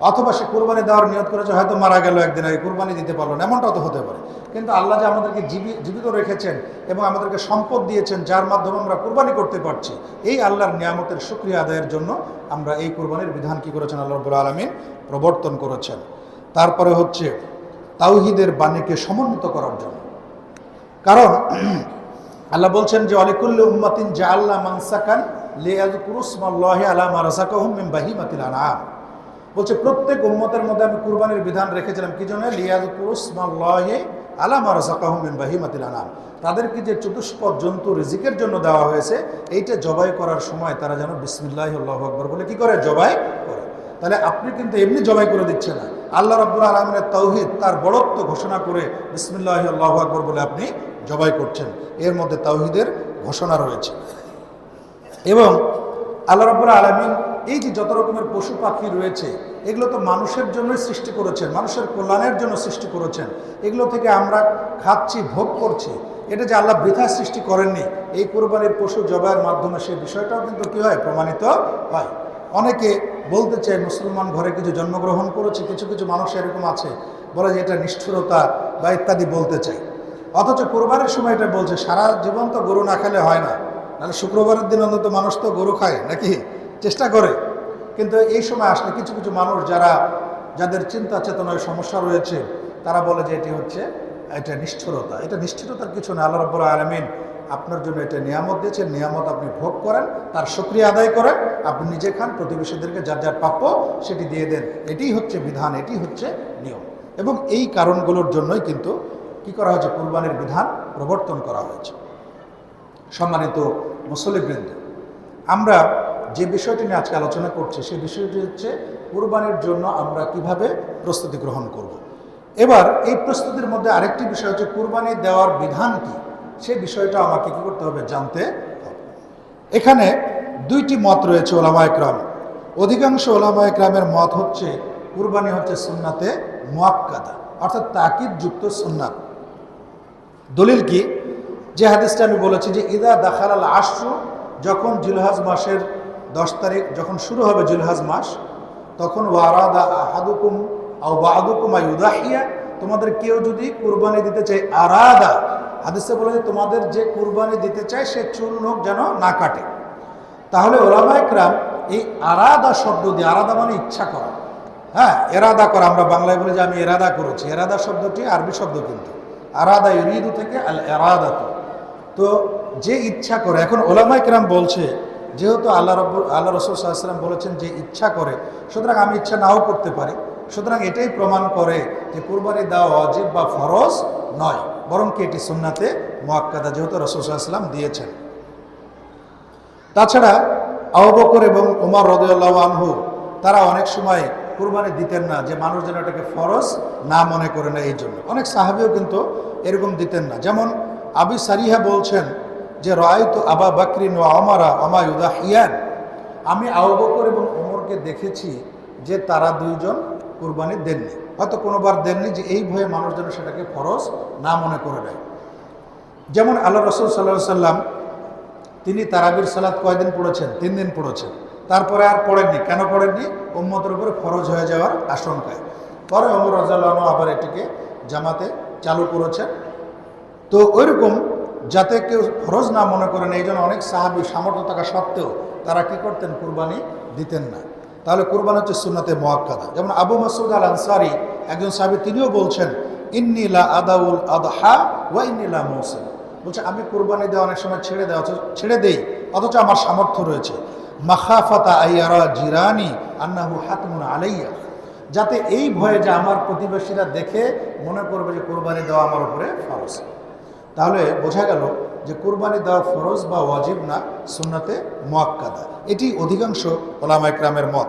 অথবা সে কুরবানি দেওয়ার নিয়ত করেছে, হয়তো মারা গেল একদিন আগে, কুরবানি দিতে পারলো না, এমনটাও তো হতে পারে। কিন্তু আল্লাহ যে আমাদেরকে জীবিত রেখেছেন এবং আমাদেরকে সম্পদ দিয়েছেন, যার মাধ্যমে আমরা কুরবানি করতে পারছি, এই আল্লাহর নিয়ামতের শুকরিয়া আদায়ের জন্য আমরা এই কুরবানির বিধান কি করেছেন? আল্লাহ রাব্বুল আলামিন প্রবর্তন করেছেন। তারপরে হচ্ছে তাওহীদের বাণীকে সমন্বিত করার জন্য। কারণ আল্লাহ বলছেন যে ওয়ালিকুল্লি উম্মাতিন জাআলনা মানসাকান লিয়াযকুরু ইসমাল্লাহি আলা মা রাযাকাহুম মিন বাহিমাতিল আনআম। বলছে প্রত্যেক উম্মতের মধ্যে আমি কুরবানির বিধান রেখেছিলাম কি জন্য? লিয়াযকুরু ইসমাল্লাহি আলা মা রাযাকাহুম মিন বাহিমাতিল আনআম। তাদেরকে যে চতুষ্পদ জন্তু রিজিকের জন্য দেওয়া হয়েছে, এইটা জবাই করার সময় তারা যেন বিসমিল্লাহি আল্লাহু আকবার বলে কি করে? জবাই করে। তাহলে আপনি কিন্তু এমনি জবাই করে দিচ্ছেন না, আল্লাহ রাব্বুল আলামিনের তাওহীদ, তার বড়ত্ব ঘোষণা করে বিসমিল্লাহি আল্লাহু আকবার বলে আপনি জবাই করছেন। এর মধ্যে তাওহীদের ঘোষণা রয়েছে। এবং আল্লাহ রাব্বুল আলামিন এই যে যত রকমের পশু পাখি রয়েছে, এগুলো তো মানুষের জন্যই সৃষ্টি করেছেন, মানুষের কল্যাণের জন্য সৃষ্টি করেছেন। এগুলো থেকে আমরা খাচ্ছি, ভোগ করছি, এটা যে আল্লাহ বৃথা সৃষ্টি করেননি, এই কোরবানির পশু জবাইয়ের মাধ্যমে সেই বিষয়টাও কিন্তু কী হয়? প্রমাণিত হয়। অনেকে বলতে চায় মুসলমান ঘরে কিছু জন্মগ্রহণ করেছে, কিছু কিছু মানুষ এরকম আছে বলে যে এটা নিষ্ঠুরতা বা ইত্যাদি বলতে চায়। অথচ কোরবানির সময় এটা বলছে সারা জীবন তো গরু না খেলে হয় না, তাহলে শুক্রবারের দিন অন্তত মানুষ তো গরু খায় নাকি, চেষ্টা করে। কিন্তু এই সময় আসলে কিছু কিছু মানুষ যাদের চিন্তা চেতনায় সমস্যা রয়েছে, তারা বলে যে এটা নিষ্ঠুরতা। এটা নিষ্ঠুরতার কিছু না। আল্লাহ রাব্বুল আলামিন আপনার জন্য এটা নিয়ামত দিয়েছেন, নিয়ামত আপনি ভোগ করেন, তার শুকরিয়া আদায় করেন, আপনি নিজে খান, প্রতিবেশীদেরকে যার যার প্রাপ্য সেটি দিয়ে দেন। এটি হচ্ছে বিধান, এটি হচ্ছে নিয়ম। এবং এই কারণগুলোর জন্যই কিন্তু কি করা হয়েছে? কুরবানির বিধান প্রবর্তন করা হয়েছে। সম্মানিত মুসল্লিবৃন্দ, আমরা যে বিষয়টি নিয়ে আজকে আলোচনা করছি সেই বিষয়টি হচ্ছে কুরবানির জন্য আমরা কিভাবে প্রস্তুতি গ্রহণ করব। এবার এই প্রস্তুতির মধ্যে আরেকটি বিষয় হচ্ছে কুরবানি দেওয়ার বিধান কি, সেই বিষয়টা আমাকে কী করতে হবে? জানতে হবে। এখানে দুইটি মত রয়েছে ওলামা ইকরাম। অধিকাংশ ওলামা ইকরামের মত হচ্ছে কুরবানি হচ্ছে সুন্নাতে মুআক্কাদা, অর্থাৎ তাকিদযুক্ত সুন্নাত। দলিল কি? যে হাদিসটা আমি বলেছি যে ইদা দাখালাল আশরু, যখন জিলহজ মাসের 10 তারিখ যখন শুরু হবে জিলহজ মাস, তখন ওয়ারাদা আহাদুকুম আও বা'দুকুম আইউদাহিয়া, তোমাদের কেউ যদি কুরবানি দিতে চায়, আরাদা, হাদিসে বলে যে তোমাদের যে কুরবানি দিতে চায় সে চুল নখ যেন না কাটে। তাহলে ওলামা ইকরাম এই আরাদা শব্দ দিয়ে, আরাদা মানে ইচ্ছা করা, হ্যাঁ, এরাদা করা, আমরা বাংলায় বলি যে আমি এরাদা করেছি, এরাদা শব্দটি আরবি শব্দ, কিন্তু আরাদা ইউরিদু থেকে আল এরাদাতু, তো যে ইচ্ছা করে। এখন ওলামা ইকরাম বলছে যেহেতু আল্লাহ রাসূল সাল্লাল্লাহু আলাইহি ওয়াসাল্লাম বলেছেন যে ইচ্ছা করে, সুতরাং আমি ইচ্ছা নাও করতে পারি। সুতরাং এটাই প্রমাণ করে যে কুরবানি দেওয়া ওয়াজিব বা ফরজ নয়, বরং কি এটি সুন্নাতে মুআক্কাদা, যেহেতু রাসূল সাল্লাল্লাহু আলাইহি ওয়াসাল্লাম দিয়েছেন। তাছাড়া আবু বকর এবং ওমর রাদিয়াল্লাহু আনহু তারা অনেক সময় কুরবানি দিতেন না, যে মানুষ যেন এটাকে ফরজ না মনে করে না, এই জন্য। অনেক সাহাবীও কিন্তু এরকম দিতেন না। যেমন আবু সারিহা বলছেন যে রাআইতু আবা বকরিন ওয়া ওমরা ওমা ইউদাহিয়ান, আমি আবু বকর এবং ওমরকে দেখেছি যে তারা দুইজন কুরবানি দেননি, হয়তো কোনোবার দেননি, যে এই ভয়ে মানুষ যেন সেটাকে ফরজ না মনে করে নেয়। যেমন আল্লাহ রাসূল সাল্লাল্লাহু আলাইহি ওয়াসাল্লাম তিনি তারাবির সালাত কয়দিন পড়েছেন? 3 দিন পড়েছেন। তারপরে আর পড়েননি। কেন পড়েননি? উম্মতের উপরে ফরজ হয়ে যাওয়ার আশঙ্কায়। পরে ওমর রাদিয়াল্লাহু আনহু আবার এটিকে জামাতে চালু করেছেন। তো ওইরকম যাতে কেউ ফরজ না মনে করেন, এই জন্য অনেক সাহাবী সামর্থ্য থাকা সত্ত্বেও তারা কি করতেন? কুরবানি দিতেন না। তাহলে কুরবানি হচ্ছে সুন্নাতে মুআক্কাদা। যেমন আবু মাসউদ আল আনসারী, একজন সাহাবী, তিনিও বলছেন ইন্নী লা আদাউল আদহা ওয়া ইন্নী লা মুসিল, বলছে আমি কুরবানি দেওয়া অনেক সময় ছেড়ে দেই, অথচ আমার সামর্থ্য রয়েছে। মাখাফাতা আইয়ারা জিরানি আন্নাহু হাতমুন আলাইয়া, যাতে এই ভয়ে যে আমার প্রতিবেশীরা দেখে মনে করবে যে কুরবানি দেওয়া আমার উপরে ফরজ। তাহলে বোঝা গেল যে কুরবানি দেওয়া ফরজ বা ওয়াজিব না, সুন্নাতে মুআক্কাদা। এটি অধিকাংশ ওলামা ইকরামের মত।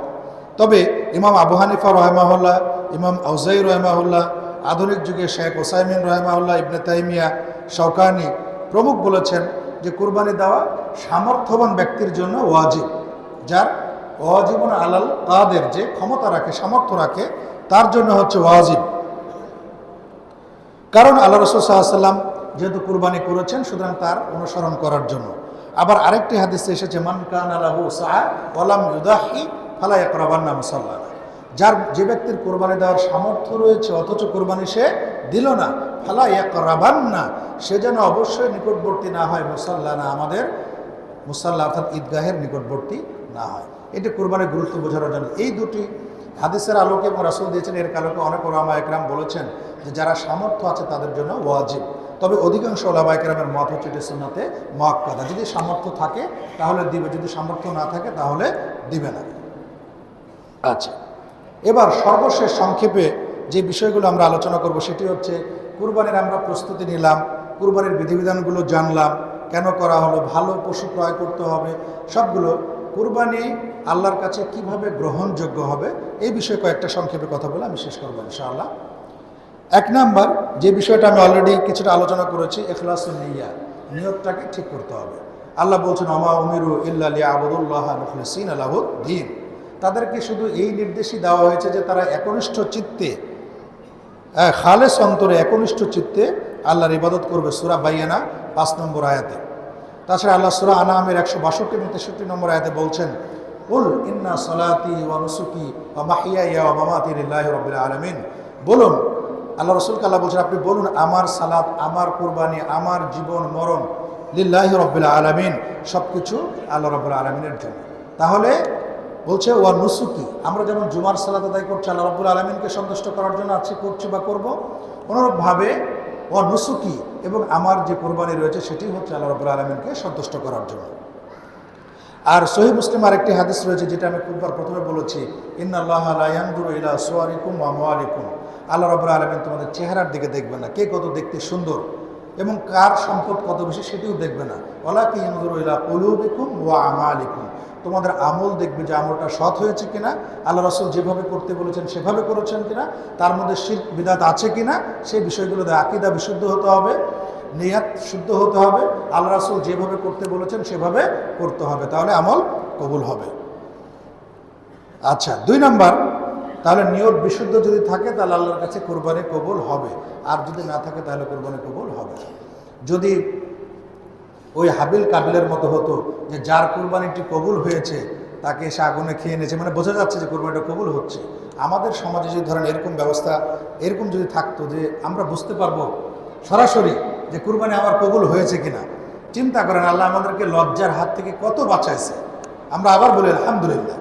তবে ইমাম আবু হানিফা রাহিমাহুল্লাহ, ইমাম আউজাই রাহিমাহুল্লাহ, আধুনিক যুগে শেখ ওসাইমিন রাহিমাহুল্লাহ, ইবনে তাইমিয়া শওকানি প্রমুখ বলেছেন যে কুরবানি দেওয়া সামর্থ্যবান ব্যক্তির জন্য ওয়াজিব, যার ওয়াজিবুন আলাল কাদের, যে ক্ষমতা রাখে সামর্থ্য রাখে তার জন্য হচ্ছে ওয়াজিব। কারণ আল্লাহ রাসূল সাল্লাল্লাহু আলাইহি ওয়াসাল্লাম যেহেতু কুরবানি করেছেন, সুতরাং তার অনুসরণ করার জন্য। আবার আরেকটি হাদিসে এসেছে মান কানা লাহু সাআ ওয়া লাম ইউদাহি ফালা ইয়াকরাবান্না মুসাল্লানা, যে ব্যক্তির কোরবানি দেওয়ার সামর্থ্য রয়েছে অথচ কোরবানি সে দিল না, ফালা ইয়াকরাবান্না, সে যেন অবশ্যই নিকটবর্তী না হয়, মুসাল্লানা, আমাদের মুসাল্লা অর্থাৎ ঈদগাহের নিকটবর্তী না হয়। এটি কোরবানির গুরুত্ব বোঝানোর জন্য এই দুটি হাদিসের আলোকে এবং রাসূল দিয়েছেন, এর আলোকে অনেক ওলামা একরাম বলেছেন যে যারা সামর্থ্য আছে তাদের জন্য ওয়াজিব। তবে অধিকাংশ ওলামা একরামের মত হচ্ছে এটি সুন্নাতে মুআক্কাদা, যদি সামর্থ্য থাকে তাহলে দিবে, যদি সামর্থ্য না থাকে তাহলে দিবে না। আচ্ছা, এবার সর্বশেষ সংক্ষেপে যে বিষয়গুলো আমরা আলোচনা করব সেটি হচ্ছে কুরবানির আমরা প্রস্তুতি নিলাম, কুরবানির বিধিবিধানগুলো জানলাম, কেন করা হলো, ভালো পশু ক্রয় করতে হবে, সবগুলো কুরবানি আল্লাহর কাছে কিভাবে গ্রহণযোগ্য হবে এই বিষয়ে কয়েকটা সংক্ষেপে কথা বলে আমি শেষ করবো ইনশাআল্লাহ। এক নাম্বার যে বিষয়টা আমি অলরেডি কিছুটা আলোচনা করেছি, ইখলাসুন নিয়্যা, নিয়তটাকে ঠিক করতে হবে। আল্লাহ বলছেন ওমা উমিরু ইল্লা লিয়াবুদুল্লাহ মুখলিসিনা লাহুদ দ্বীন, তাদেরকে শুধু এই নির্দেশই দেওয়া হয়েছে যে তারা একনিষ্ঠ চিত্তে, খালেস অন্তরে একনিষ্ঠ চিত্তে আল্লাহর ইবাদত করবে। সূরা বাইয়ানা 5 নম্বর আয়াতে। তাছাড়া আল্লাহ সূরা আনআমের 162 এবং 63 নম্বর আয়াতে বলছেন কুল ইন্না সলাতি ওয়া নুসুকি ওয়া মাহইয়ায়া ওয়া মামাতি লিল্লাহি রাব্বিল আলামিন, বলুন, আল্লাহ রাসূলকে আল্লাহ বলছেন আপনি বলুন আমার সালাত, আমার কুরবানি, আমার জীবন মরণ লিল্লাহি রাব্বিল আলামিন, সব কিছু আল্লাহ রাব্বুল আলামিনের জন্য। তাহলে বলছে ওয়া নুসুকি, আমরা যেমন জুমার সালাত আদায় করছি আল্লাহ রাব্বুল আলামিনকে সন্তুষ্ট করার জন্য আছে, করছি বা করব, অনুরূপভাবে ওয়া নুসুকি এবং আমার যে কোরবানি রয়েছে সেটি হচ্ছে আল্লাহ রাব্বুল আলামিনকে সন্তুষ্ট করার জন্য। আর সহিহ মুসলিম আরেকটি হাদিস রয়েছে যেটা আমি খুববার প্রথমে বলেছি, ইন্নাল্লাহা লা ইয়ানজুরু ইলা সুওয়ারিকুম ওয়া আমওয়ালিকুম, আল্লাহ রাব্বুল আলামিন তোমাদের চেহারার দিকে দেখবে না, কে কত দেখতে সুন্দর এবং কার সম্পদ কত বেশি সেটিও দেখবে না, ওয়ালাকিন ইয়ানজুরু ইলা কুলুবিকুম ওয়া আমালিকুম, তোমাদের আমল দেখবে যে আমলটা সৎ হয়েছে কিনা, আল্লাহ রাসূল যেভাবে করতে বলেছেন সেভাবে করেছেন কিনা, তার মধ্যে শিরক বিদআত আছে কিনা, সেই বিষয়গুলোতে আকীদা বিশুদ্ধ হতে হবে, নিয়াত শুদ্ধ হতে হবে, আল্লাহ রাসূল যেভাবে করতে বলেছেন সেভাবে করতে হবে, তাহলে আমল কবুল হবে। আচ্ছা, 2 নাম্বার, তাহলে নিয়ত বিশুদ্ধ যদি থাকে তাহলে আল্লাহর কাছে কোরবানি কবুল হবে, আর যদি না থাকে তাহলে কোরবানি কবুল হবে। যদি ওই হাবিল কাবিলের মতো হতো যে যার কোরবানিটি কবুল হয়েছে তাকে এসে আগুনে খেয়ে নিয়েছে, মানে বোঝা যাচ্ছে যে কোরবানিটা কবুল হচ্ছে। আমাদের সমাজে যদি ধরেন এরকম ব্যবস্থা, এরকম যদি থাকতো যে আমরা বুঝতে পারবো সরাসরি যে কুরবানি আমার কবুল হয়েছে কিনা, চিন্তা করেন আল্লাহ আমাদেরকে লজ্জার হাত থেকে কত বাঁচাইছে। আমরা আবার বলি আলহামদুলিল্লাহ,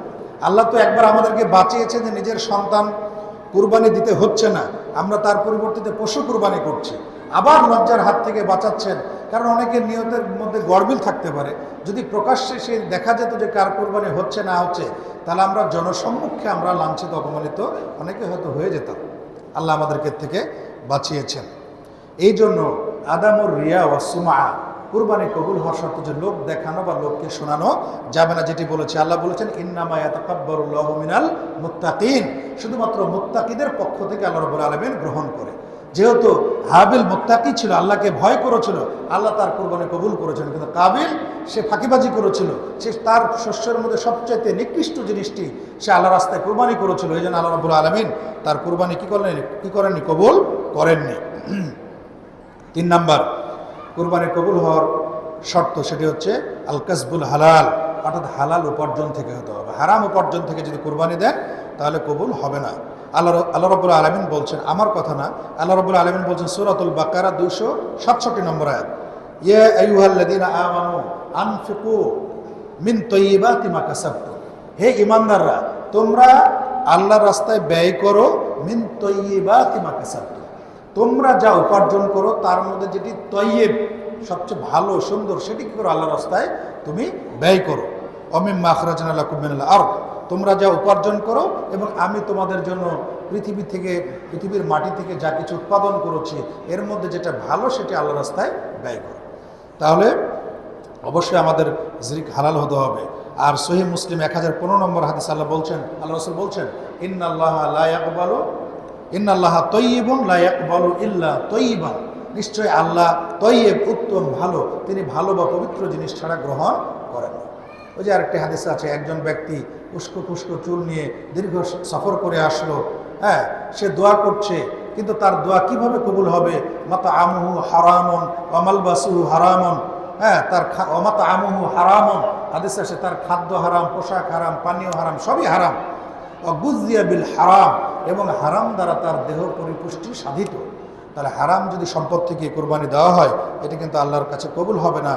আল্লাহ তো একবার আমাদেরকে বাঁচিয়েছে যে নিজের সন্তান কুরবানি দিতে হচ্ছে না, আমরা তার পরিবর্তিতে পশু কুরবানি করছি, আবার লজ্জার হাত থেকে বাঁচাচ্ছেন। কারণ অনেকের নিয়তের মধ্যে গড়মিল থাকতে পারে, যদি প্রকাশ্যে সে দেখা যেত যে কার কোরবানি হচ্ছে না হচ্ছে, তাহলে আমরা জনসম্মুখে আমরা লাঞ্ছিত অপমানিত অনেকে হয়তো হয়ে যেতাম। আল্লাহ আমাদেরকে থেকে বাঁচিয়েছেন। এই জন্য আদামুর রিয়া ওয়া সুমা, কুরবানি কবুল হওয়ার শর্ত যে লোক দেখানো বা লোককে শোনানো যাবে না, যেটি বলেছে আল্লাহ বলেছেন ইন্নামা ইয়াতাকাব্বারুল্লাহু মিনাল মুত্তাকিন, শুধুমাত্র মুত্তাকিদের পক্ষ থেকে আল্লাহ রাব্বুল আলামিন গ্রহণ করে। যেহেতু হাবিল মুত্তাকি ছিল, আল্লাহকে ভয় করেছিল, আল্লাহ তার কোরবানি কবুল করেছেন, কিন্তু কাবিল সে ফাঁকিবাজি করেছিল, সে তার শস্যের মধ্যে সবচাইতে নিকৃষ্ট জিনিসটি সে আল্লাহ রাস্তায় কোরবানি করেছিল। এই জন্য আল্লাহ রাব্বুল আলামিন তার কোরবানি কি করেননি, কবুল করেননি। 3 নাম্বার কোরবানি কবুল হওয়ার শর্ত সেটি হচ্ছে আল কাসবুল হালাল, অর্থাৎ হালাল উপার্জন থেকে হতে হবে। হারাম উপার্জন থেকে যদি কোরবানি দেন তাহলে কবুল হবে না। আল্লাহ রাব্বুল আলামিন বলছেন, আমার কথা না, আল্লাহ রাব্বুল আলামিন বলছেন সূরাতুল বাকারা 267 নম্বর আয়াত, ইয়া আইয়ুহাল্লাযীনা আমানু আনফিকু মিন তাইয়্যিবাতি মা কাসাবতুম, হে ঈমানদাররা তোমরা আল্লাহর রাস্তায় ব্যয় করো, মিন তাইয়্যিবাতি মা কাসাবতুম, তোমরা যা উপার্জন করো তার মধ্যে যেটি তয়্যিব সবচেয়ে ভালো সুন্দর সেটি কি করো, আল্লাহর রাস্তায় তুমি ব্যয় করো। অমিম্মা আখরাজনা লাকুম মিনাল আরদ, তোমরা যা উপার্জন করো এবং আমি তোমাদের জন্য পৃথিবীর মাটি থেকে যা কিছু উৎপাদন করেছি এর মধ্যে যেটা ভালো সেটি আল্লাহর রাস্তায় ব্যয় করো। তাহলে অবশ্যই আমাদের রিজিক হালাল হতে হবে। আর সহিহ মুসলিম 1015 নম্বর হাদিস আল্লাহ রাসূল বলছেন ইন্নাল্লাহা তাইয়্যিবুন লা ইয়াকবালু ইল্লা তাইয়্যিবান, নিশ্চয়ই আল্লাহ তৈয়ব উত্তম ভালো, তিনি ভালো বা পবিত্র জিনিস ছাড়া গ্রহণ করেন না। ওই যে আরেকটি হাদিস আছে, একজন ব্যক্তি উস্কো খুস্কো চুল নিয়ে দীর্ঘ সফর করে আসলো, হ্যাঁ, সে দোয়া করছে, কিন্তু তার দোয়া কিভাবে কবুল হবে? মাতা আমহু হারামন ওয়ামালবাসুহু হারামন, হ্যাঁ, তার অমাতা আমহু হারামন, হাদিস আছে তার খাদ্য হারাম, পোশাক হারাম, পানীয় হারাম, সবই হারাম। অগুজিয়া বিল হারাম, এবং হারাম দ্বারা তার দেহ পরিপুষ্টি সাধিত। তাহলে হারাম যদি সম্পদ থেকে কোরবানি দেওয়া হয়, এটা কিন্তু আল্লাহর কাছে কবুল হবে না।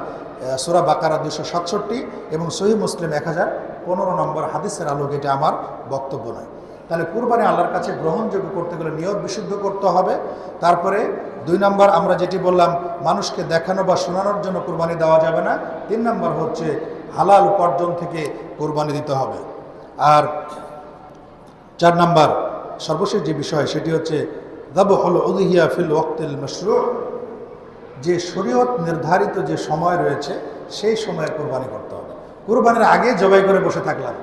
সূরা বাকারা 267 এবং সহিহ মুসলিম 1015 নম্বর হাদিসের আলোকে এটা আমার বক্তব্য নয়। তাহলে কুরবানি আল্লাহর কাছে গ্রহণযোগ্য করতে গেলে নিয়ত বিশুদ্ধ করতে হবে। তারপরে 2 নম্বর আমরা যেটি বললাম, মানুষকে দেখানো বা শোনানোর জন্য কুরবানি দেওয়া যাবে না। 3 নম্বর হচ্ছে হালাল উপার্জন থেকে কুরবানি দিতে হবে। আর 4 নম্বর সর্বশেষ যে বিষয়, সেটি হচ্ছে যাবহুল উযহিয়া ফিল ওয়াক্তিল মাশরু', যে শরীয়ত নির্ধারিত যে সময় রয়েছে সেই সময়ে কুরবানি করতে হবে। কুরবানির আগে জবাই করে বসে থাকলাম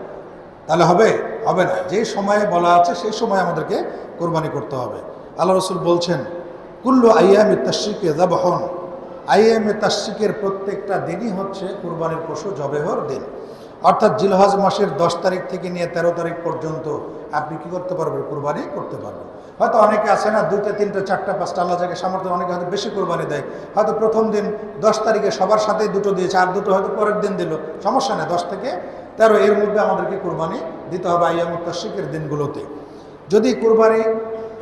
তাহলে হবে না। যে সময়ে বলা আছে সেই সময় আমাদেরকে কুরবানি করতে হবে। আল্লাহ রাসূল বলছেন, কুল্লু আইয়ামে তাশরিকে যাবহুন, আইয়ামে তাশরিকের প্রত্যেকটা দিনই হচ্ছে কুরবানির পশু জবেহর দিন। অর্থাৎ জিলহজ মাসের 10 তারিখ থেকে নিয়ে 13 তারিখ পর্যন্ত আপনি কি করতে পারবেন? কুরবানি করতে পারবেন। হয়তো অনেকে আছে না, 2টা 3টা 4টা 5টা আল্লাহ জায়গায় সামর্থ্য, অনেকে হয়তো বেশি কুরবানি দেয়। হয়তো প্রথম দিন 10 তারিখে সবার সাথেই 2টো দিয়েছে, আর 2টো হয়তো পরের দিন দিল, সমস্যা নেই। 10 থেকে 13 এর মধ্যে আমাদেরকে কুরবানি দিতে হবে আইয়ামুত তাশরিকের দিনগুলোতে। যদি কুরবানি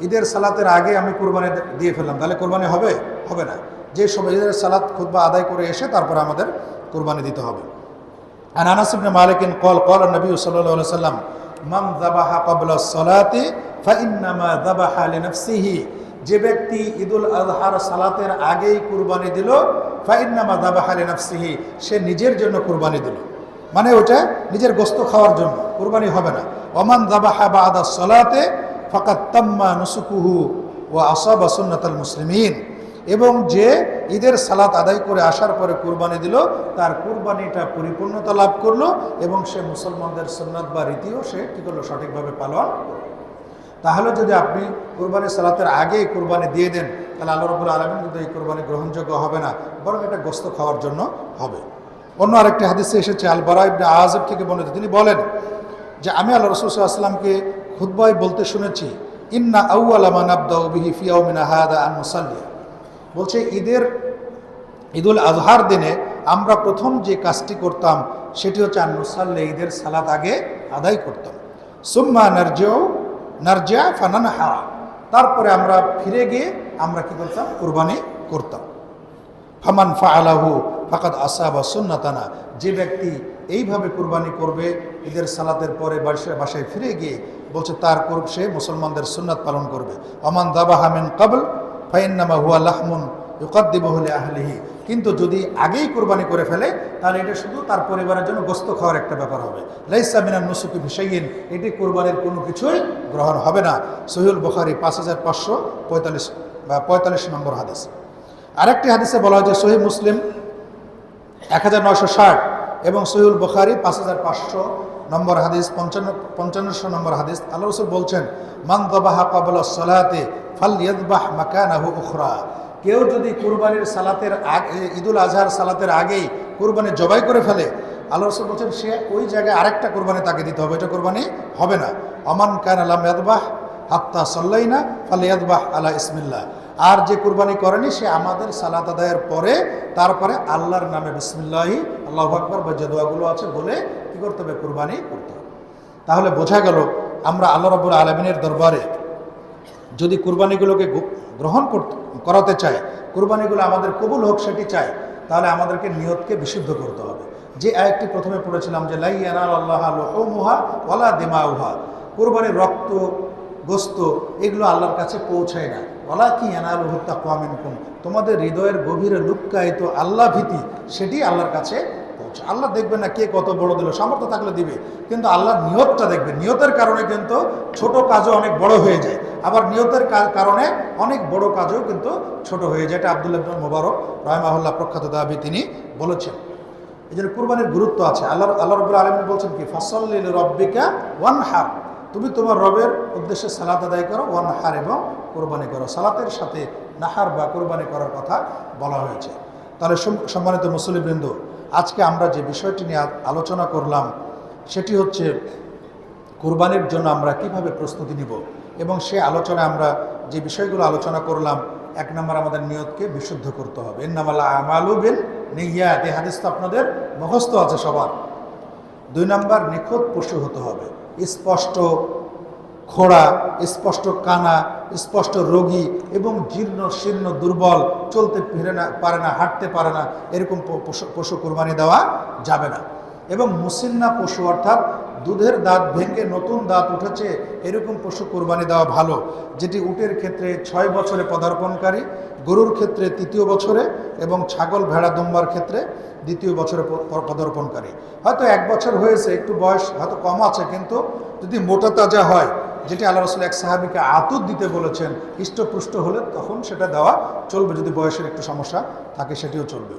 ঈদের সালাতের আগে আমি কুরবানি দিয়ে ফেললাম, তাহলে কুরবানি হবে না। যে সময় ঈদের সালাত খুতবা আদায় করে এসে তারপরে আমাদের কুরবানি দিতে হবে। আন আনাস ইবনে মালিক قال قال النبي صلى الله عليه وسلم মান যাবাহা ক্বাবলা সালাতি ফাইন্নামা যাবাহা লিনাফসিহি, যে ব্যক্তি ঈদুল আযহার সালাতের আগেই কুরবানি দিল, ফাইন্নামা যাবাহা লিনাফসিহি, সে নিজের জন্য কুরবানি দিল, মানে ওটা নিজের গোশত খাওয়ার জন্য, কুরবানি হবে না। ওমান যাবাহা বা'দা সালাতে ফাকাদ তাম্মা নুসুকুহু ওয়া আসাবা সুন্নাতাল মুসলিমিন, এবং যে ঈদের সালাত আদায় করে আসার পরে কুরবানি দিল, তার কুরবানিটা পরিপূর্ণতা লাভ করলো এবং সে মুসলমানদের সুন্নাত বা রীতিও সে কী করলো? সঠিকভাবে পালন করলো। তাহলে যদি আপনি কুরবানির সালাতের আগেই কুরবানি দিয়ে দেন, তাহলে আল্লাহ রাব্বুল আলামিন কিন্তু এই কুরবানি গ্রহণযোগ্য হবে না, বরং এটা গোশত খাওয়ার জন্য হবে। অন্য আরেকটি হাদিসে এসেছে, আল বারা ইবনে আযিব থেকে বর্ণিত, তিনি বলেন যে আমি আল্লাহ রাসূল সাল্লাল্লাহু আলাইহি ওয়াসাল্লামকে খুতবায় বলতে শুনেছি, ইন্না আউওয়ালা মা নাবদাউ বিহি ফি ইয়াউমিনা হাযা আন নুসাল্লি, বলছে ঈদুল আজহার দিনে আমরা প্রথম যে কাজটি করতাম সেটি হচ্ছে আন নুসাল্লি, ঈদের সালাত আগে আদায় করতাম। সুম্মা নারজিউ ফানানহারা, তারপরে আমরা ফিরে গিয়ে আমরা কি করতাম? কুরবানি করতাম। ফামান ফাআলাহু ফাকাদ আসাবা সুন্নাতানা, যে ব্যক্তি এইভাবে কুরবানি করবে ঈদের সালাতের পরে বাসায় ফিরে গিয়ে, বলছে তার সে মুসলমানদের সুন্নাত পালন করবে। ওমান যাবাহা মিন ক্বাবল ফাইন্নামা হুয়া লাহমুন ইউকাদ্দিমুহু লিআহলিহি, কিন্তু যদি আগেই কুরবানি করে ফেলে তাহলে এটা শুধু তার পরিবারের জন্য গোশত খাওয়ার একটা ব্যাপার হবে। লাইসা মিনান নুসুকি বিশাইইন, এটি কুরবানির কোনো কিছুই গ্রহণ হবে না। সহিহুল বুখারী 5545 বা 45 নম্বর হাদিস। আরেকটি হাদিসে বলা হয়েছে, সহিহ মুসলিম 1960 এবং সহিহুল বুখারী 5500 নম্বর হাদিস, 5500 নম্বর হাদিস, আল্লাহ রাসূল বলছেন, মান যাবাহা ক্বাবলা সালাতি ফালইয়াযবাহ মাকানাহু উখরা, কেউ যদি কুরবানির সালাতের আগে, ঈদুল আজহার সালাতের আগেই কুরবানি জবাই করে ফেলে, আল্লাহ রাসূল বলছেন সে ওই জায়গায় আরেকটা কুরবানি তাকে দিতে হবে, এটা কুরবানি হবে না। আমান কানা লাম ইয়াযবাহ হাত্তা সাল্লাইনা ফালইয়াযবাহ আলা ইসমিল্লাহ, আর যে কুরবানি করেনি সে আমাদের সালাত আদায়ের পরে তারপরে আল্লাহর নামে বিসমিল্লাহি আল্লাহু আকবার বা যে দোয়াগুলো আছে বলে কি করতে হবে? কুরবানি করতে হবে। তাহলে বোঝা গেল আমরা আল্লাহ রাব্বুল আলামিনের দরবারে যদি কুরবানিগুলোকে গ্রহণ করাতে চাই, কুরবানিগুলো আমাদের কবুল হোক সেটি চাই, তাহলে আমাদেরকে নিয়তকে বিশুদ্ধ করতে হবে। যে আয়াতটি প্রথমে পড়েছিলাম যে লা ইয়ানালুল্লাহা লুহুমুহা ওয়ালা দিমাউহা, কুরবানির রক্ত গোশত এগুলো আল্লাহর কাছে পৌঁছায় না। ওয়ালাকিন ইয়ানালুহু তাকওয়া মিনকুম, তোমাদের হৃদয়ের গভীরে লুক্কায়িত আল্লাহ ভীতি সেটি আল্লাহর কাছে পৌঁছে। আল্লাহ দেখবে না কে কত বড় দিল, সামর্থ্য থাকলে দিবে, কিন্তু আল্লাহর নিয়তটা দেখবে। নিয়তের কারণে কিন্তু ছোট কাজও অনেক বড় হয়ে যায়, আবার নিয়তের কারণে অনেক বড় কাজও কিন্তু ছোট হয়ে যায়। এটা আব্দুল্লাহ ইবনে মুবারক রাহিমাহুল্লাহ প্রখ্যাত তাবী তিনি বলেছেন। এই জন্য কুরবানির গুরুত্ব আছে। আল্লাহ রাব্বুল আলামিন বলছেন কি, ফাসাল্লি লিরাব্বিকা ওয়ানহার, তুমি তোমার রবের উদ্দেশ্যে সালাত আদায় করো ওয়া নাহার এবং কোরবানি করো। সালাতের সাথে নাহার বা কোরবানি করার কথা বলা হয়েছে। তাহলে সম্মানিত মুসলিমবৃন্দ, আজকে আমরা যে বিষয়টি নিয়ে আলোচনা করলাম সেটি হচ্ছে কোরবানির জন্য আমরা কিভাবে প্রস্তুতি নিব, এবং সে আলোচনায় আমরা যে বিষয়গুলো আলোচনা করলাম, 1 নম্বর আমাদের নিয়তকে বিশুদ্ধ করতে হবে। ইন্নামাল আমালু বিন নিয়াত, এই হাদিস তো আপনাদের মুখস্থ আছে সবার। 2 নম্বর নিখুঁত পশু হতে হবে, স্পষ্ট খোড়া, স্পষ্ট কানা, স্পষ্ট রোগী এবং জীর্ণ শীর্ণ দুর্বল, চলতে পারে না, হাঁটতে পারে না, এরকম পশু কোরবানি দেওয়া যাবে না। এবং মুসিন্না পশু অর্থাৎ দুধের দাঁত ভেঙে নতুন দাঁত উঠেছে এরকম পশু কোরবানি দেওয়া ভালো, যেটি উটের ক্ষেত্রে 6 বছরে পদার্পণকারী, গরুর ক্ষেত্রে 3য় বছরে এবং ছাগল ভেড়া দুম্বার ক্ষেত্রে 2য় বছরে পদার্পণকারী। হয়তো 1 বছর হয়েছে, একটু বয়স হয়তো কম আছে, কিন্তু যদি মোটা তাজা হয়, যেটি আল্লাহ রাসূল এক সাহাবীকে আতুর দিতে বলেছেন, হৃষ্টপুষ্ট হলে তখন সেটা দেওয়া চলবে, যদি বয়সের একটু সমস্যা থাকে সেটিও চলবে।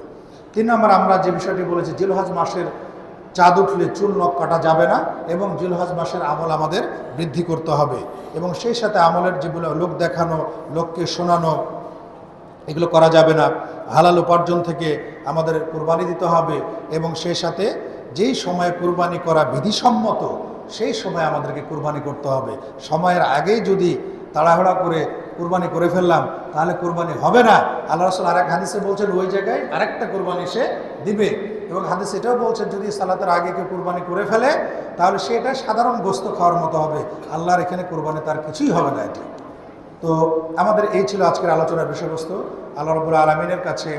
3 নম্বর আমরা যে বিষয়টি বলেছি, জিলহজ মাসের চাঁদ উঠলে চুল নখ কাটা যাবে না, এবং জিলহজ মাসের আমল আমাদের বৃদ্ধি করতে হবে, এবং সেই সাথে আমলের যেগুলো লোক দেখানো, লোককে শোনানো, এগুলো করা যাবে না। হালাল উপার্জন থেকে আমাদের কুরবানি দিতে হবে, এবং সেই সাথে যেই সময়ে কুরবানি করা বিধিসম্মত সেই সময় আমাদেরকে কুরবানি করতে হবে। সময়ের আগেই যদি তাড়াহুড়া করে কুরবানি করে ফেললাম তাহলে কুরবানি হবে না। আল্লাহ রাসূল আরেক হাদিসে বলছেন ওই জায়গায় আরেকটা কুরবানি সে দিবে, এবং হাদিস এটাও বলছেন যদি সালাতের আগে কেউ কুরবানি করে ফেলে তাহলে সে এটা সাধারণ গোস্ত খাওয়ার মতো হবে, আল্লাহর এখানে কুরবানি তার কিছুই হবে না। এটি তো আমাদের এই ছিল আজকের আলোচনার বিষয়বস্তু। আল্লাহ রাব্বুল আলামিনের কাছে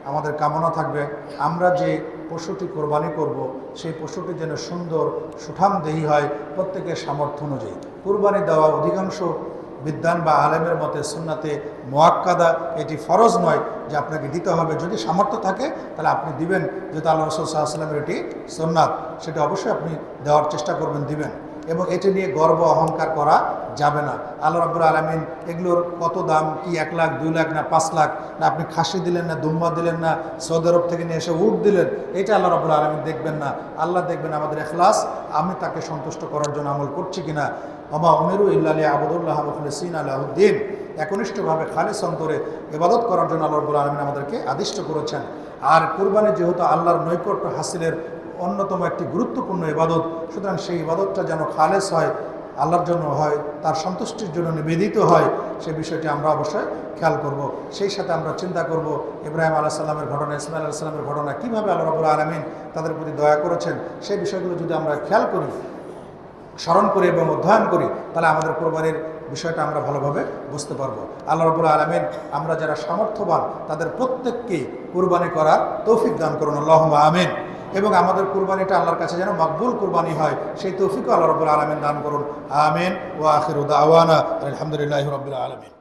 আমাদের কামনা থাকবে আমরা যে পশুটি কোরবানি করব সেই পশুটি যেন সুন্দর সুঠামদেহী হয়, প্রত্যেকের সামর্থ্য অনুযায়ী। কুরবানি দেওয়া অধিকাংশ বিদ্বান বা আলেমের মতে সুন্নাতে মুআক্কাদা, এটি ফরজ নয় যে আপনাকে দিতে হবে। যদি সামর্থ্য থাকে তাহলে আপনি দিবেন, যেহেতু আল্লাহ রাসূল সাল্লাল্লাহু আলাইহি ওয়াসাল্লামের এটি সুন্নাত, সেটা অবশ্যই আপনি দেওয়ার চেষ্টা করবেন, দিবেন। এবং এটি নিয়ে গর্ব অহংকার করা যাবে না। আল্লাহ রাব্বুল আলামিন এগুলোর কত দাম, কি 1 লাখ 2 লাখ না 5 লাখ, না আপনি খাসি দিলেন না দুম্বা দিলেন না সৌদি আরব থেকে নিয়ে এসে উট দিলেন, এটা আল্লাহ রাব্বুল আলামিন দেখবেন না। আল্লাহ দেখবেন আমাদের ইখলাস, আমি তাকে সন্তুষ্ট করার জন্য আমল করছি কিনা। ওমা উমিরু ইল্লা লিয়াবুদুল্লাহ মুখলিসিনা লাহুদ্দিন, একনিষ্ঠভাবে খালিস অন্তরে ইবাদত করার জন্য আল্লাহ রাব্বুল আলামিন আমাদেরকে আদিষ্ট করেছেন। আর কুরবানি যেহেতু আল্লাহর নৈকট্য হাসিলের অন্যতম একটি গুরুত্বপূর্ণ ইবাদত, সুতরাং সেই ইবাদতটা যেন খালেস হয়, আল্লাহর জন্য হয়, তার সন্তুষ্টির জন্য নিবেদিত হয়, সে বিষয়টি আমরা অবশ্যই খেয়াল করব। সেই সাথে আমরা চিন্তা করব ইব্রাহিম আলাইহিস সালামের ঘটনা, ইসমাঈল আলাইহিস সালামের ঘটনা, কীভাবে আল্লাহ রাব্বুল আলামিন তাদের প্রতি দয়া করেছেন, সেই বিষয়গুলো যদি আমরা খেয়াল করি, স্মরণ করি এবং অধ্যয়ন করি, তাহলে আমাদের কোরবানির বিষয়টা আমরা ভালোভাবে বুঝতে পারবো। আল্লাহ রাব্বুল আলামিন আমরা যারা সামর্থ্যবান তাদের প্রত্যেককেই কুরবানি করার তৌফিক দান করুন, আল্লাহুম্মা আমিন। এবং আমাদের কুরবানিটা আল্লাহর কাছে যেন মকবুল কুরবানি হয়, সেই তৌফিকও আল্লাহ রাব্বুল আলামিন দান করুন, আমিন। ওয়া আখিরু দাওয়ানা আলহামদুলিল্লাহি রাব্বিল আলামিন।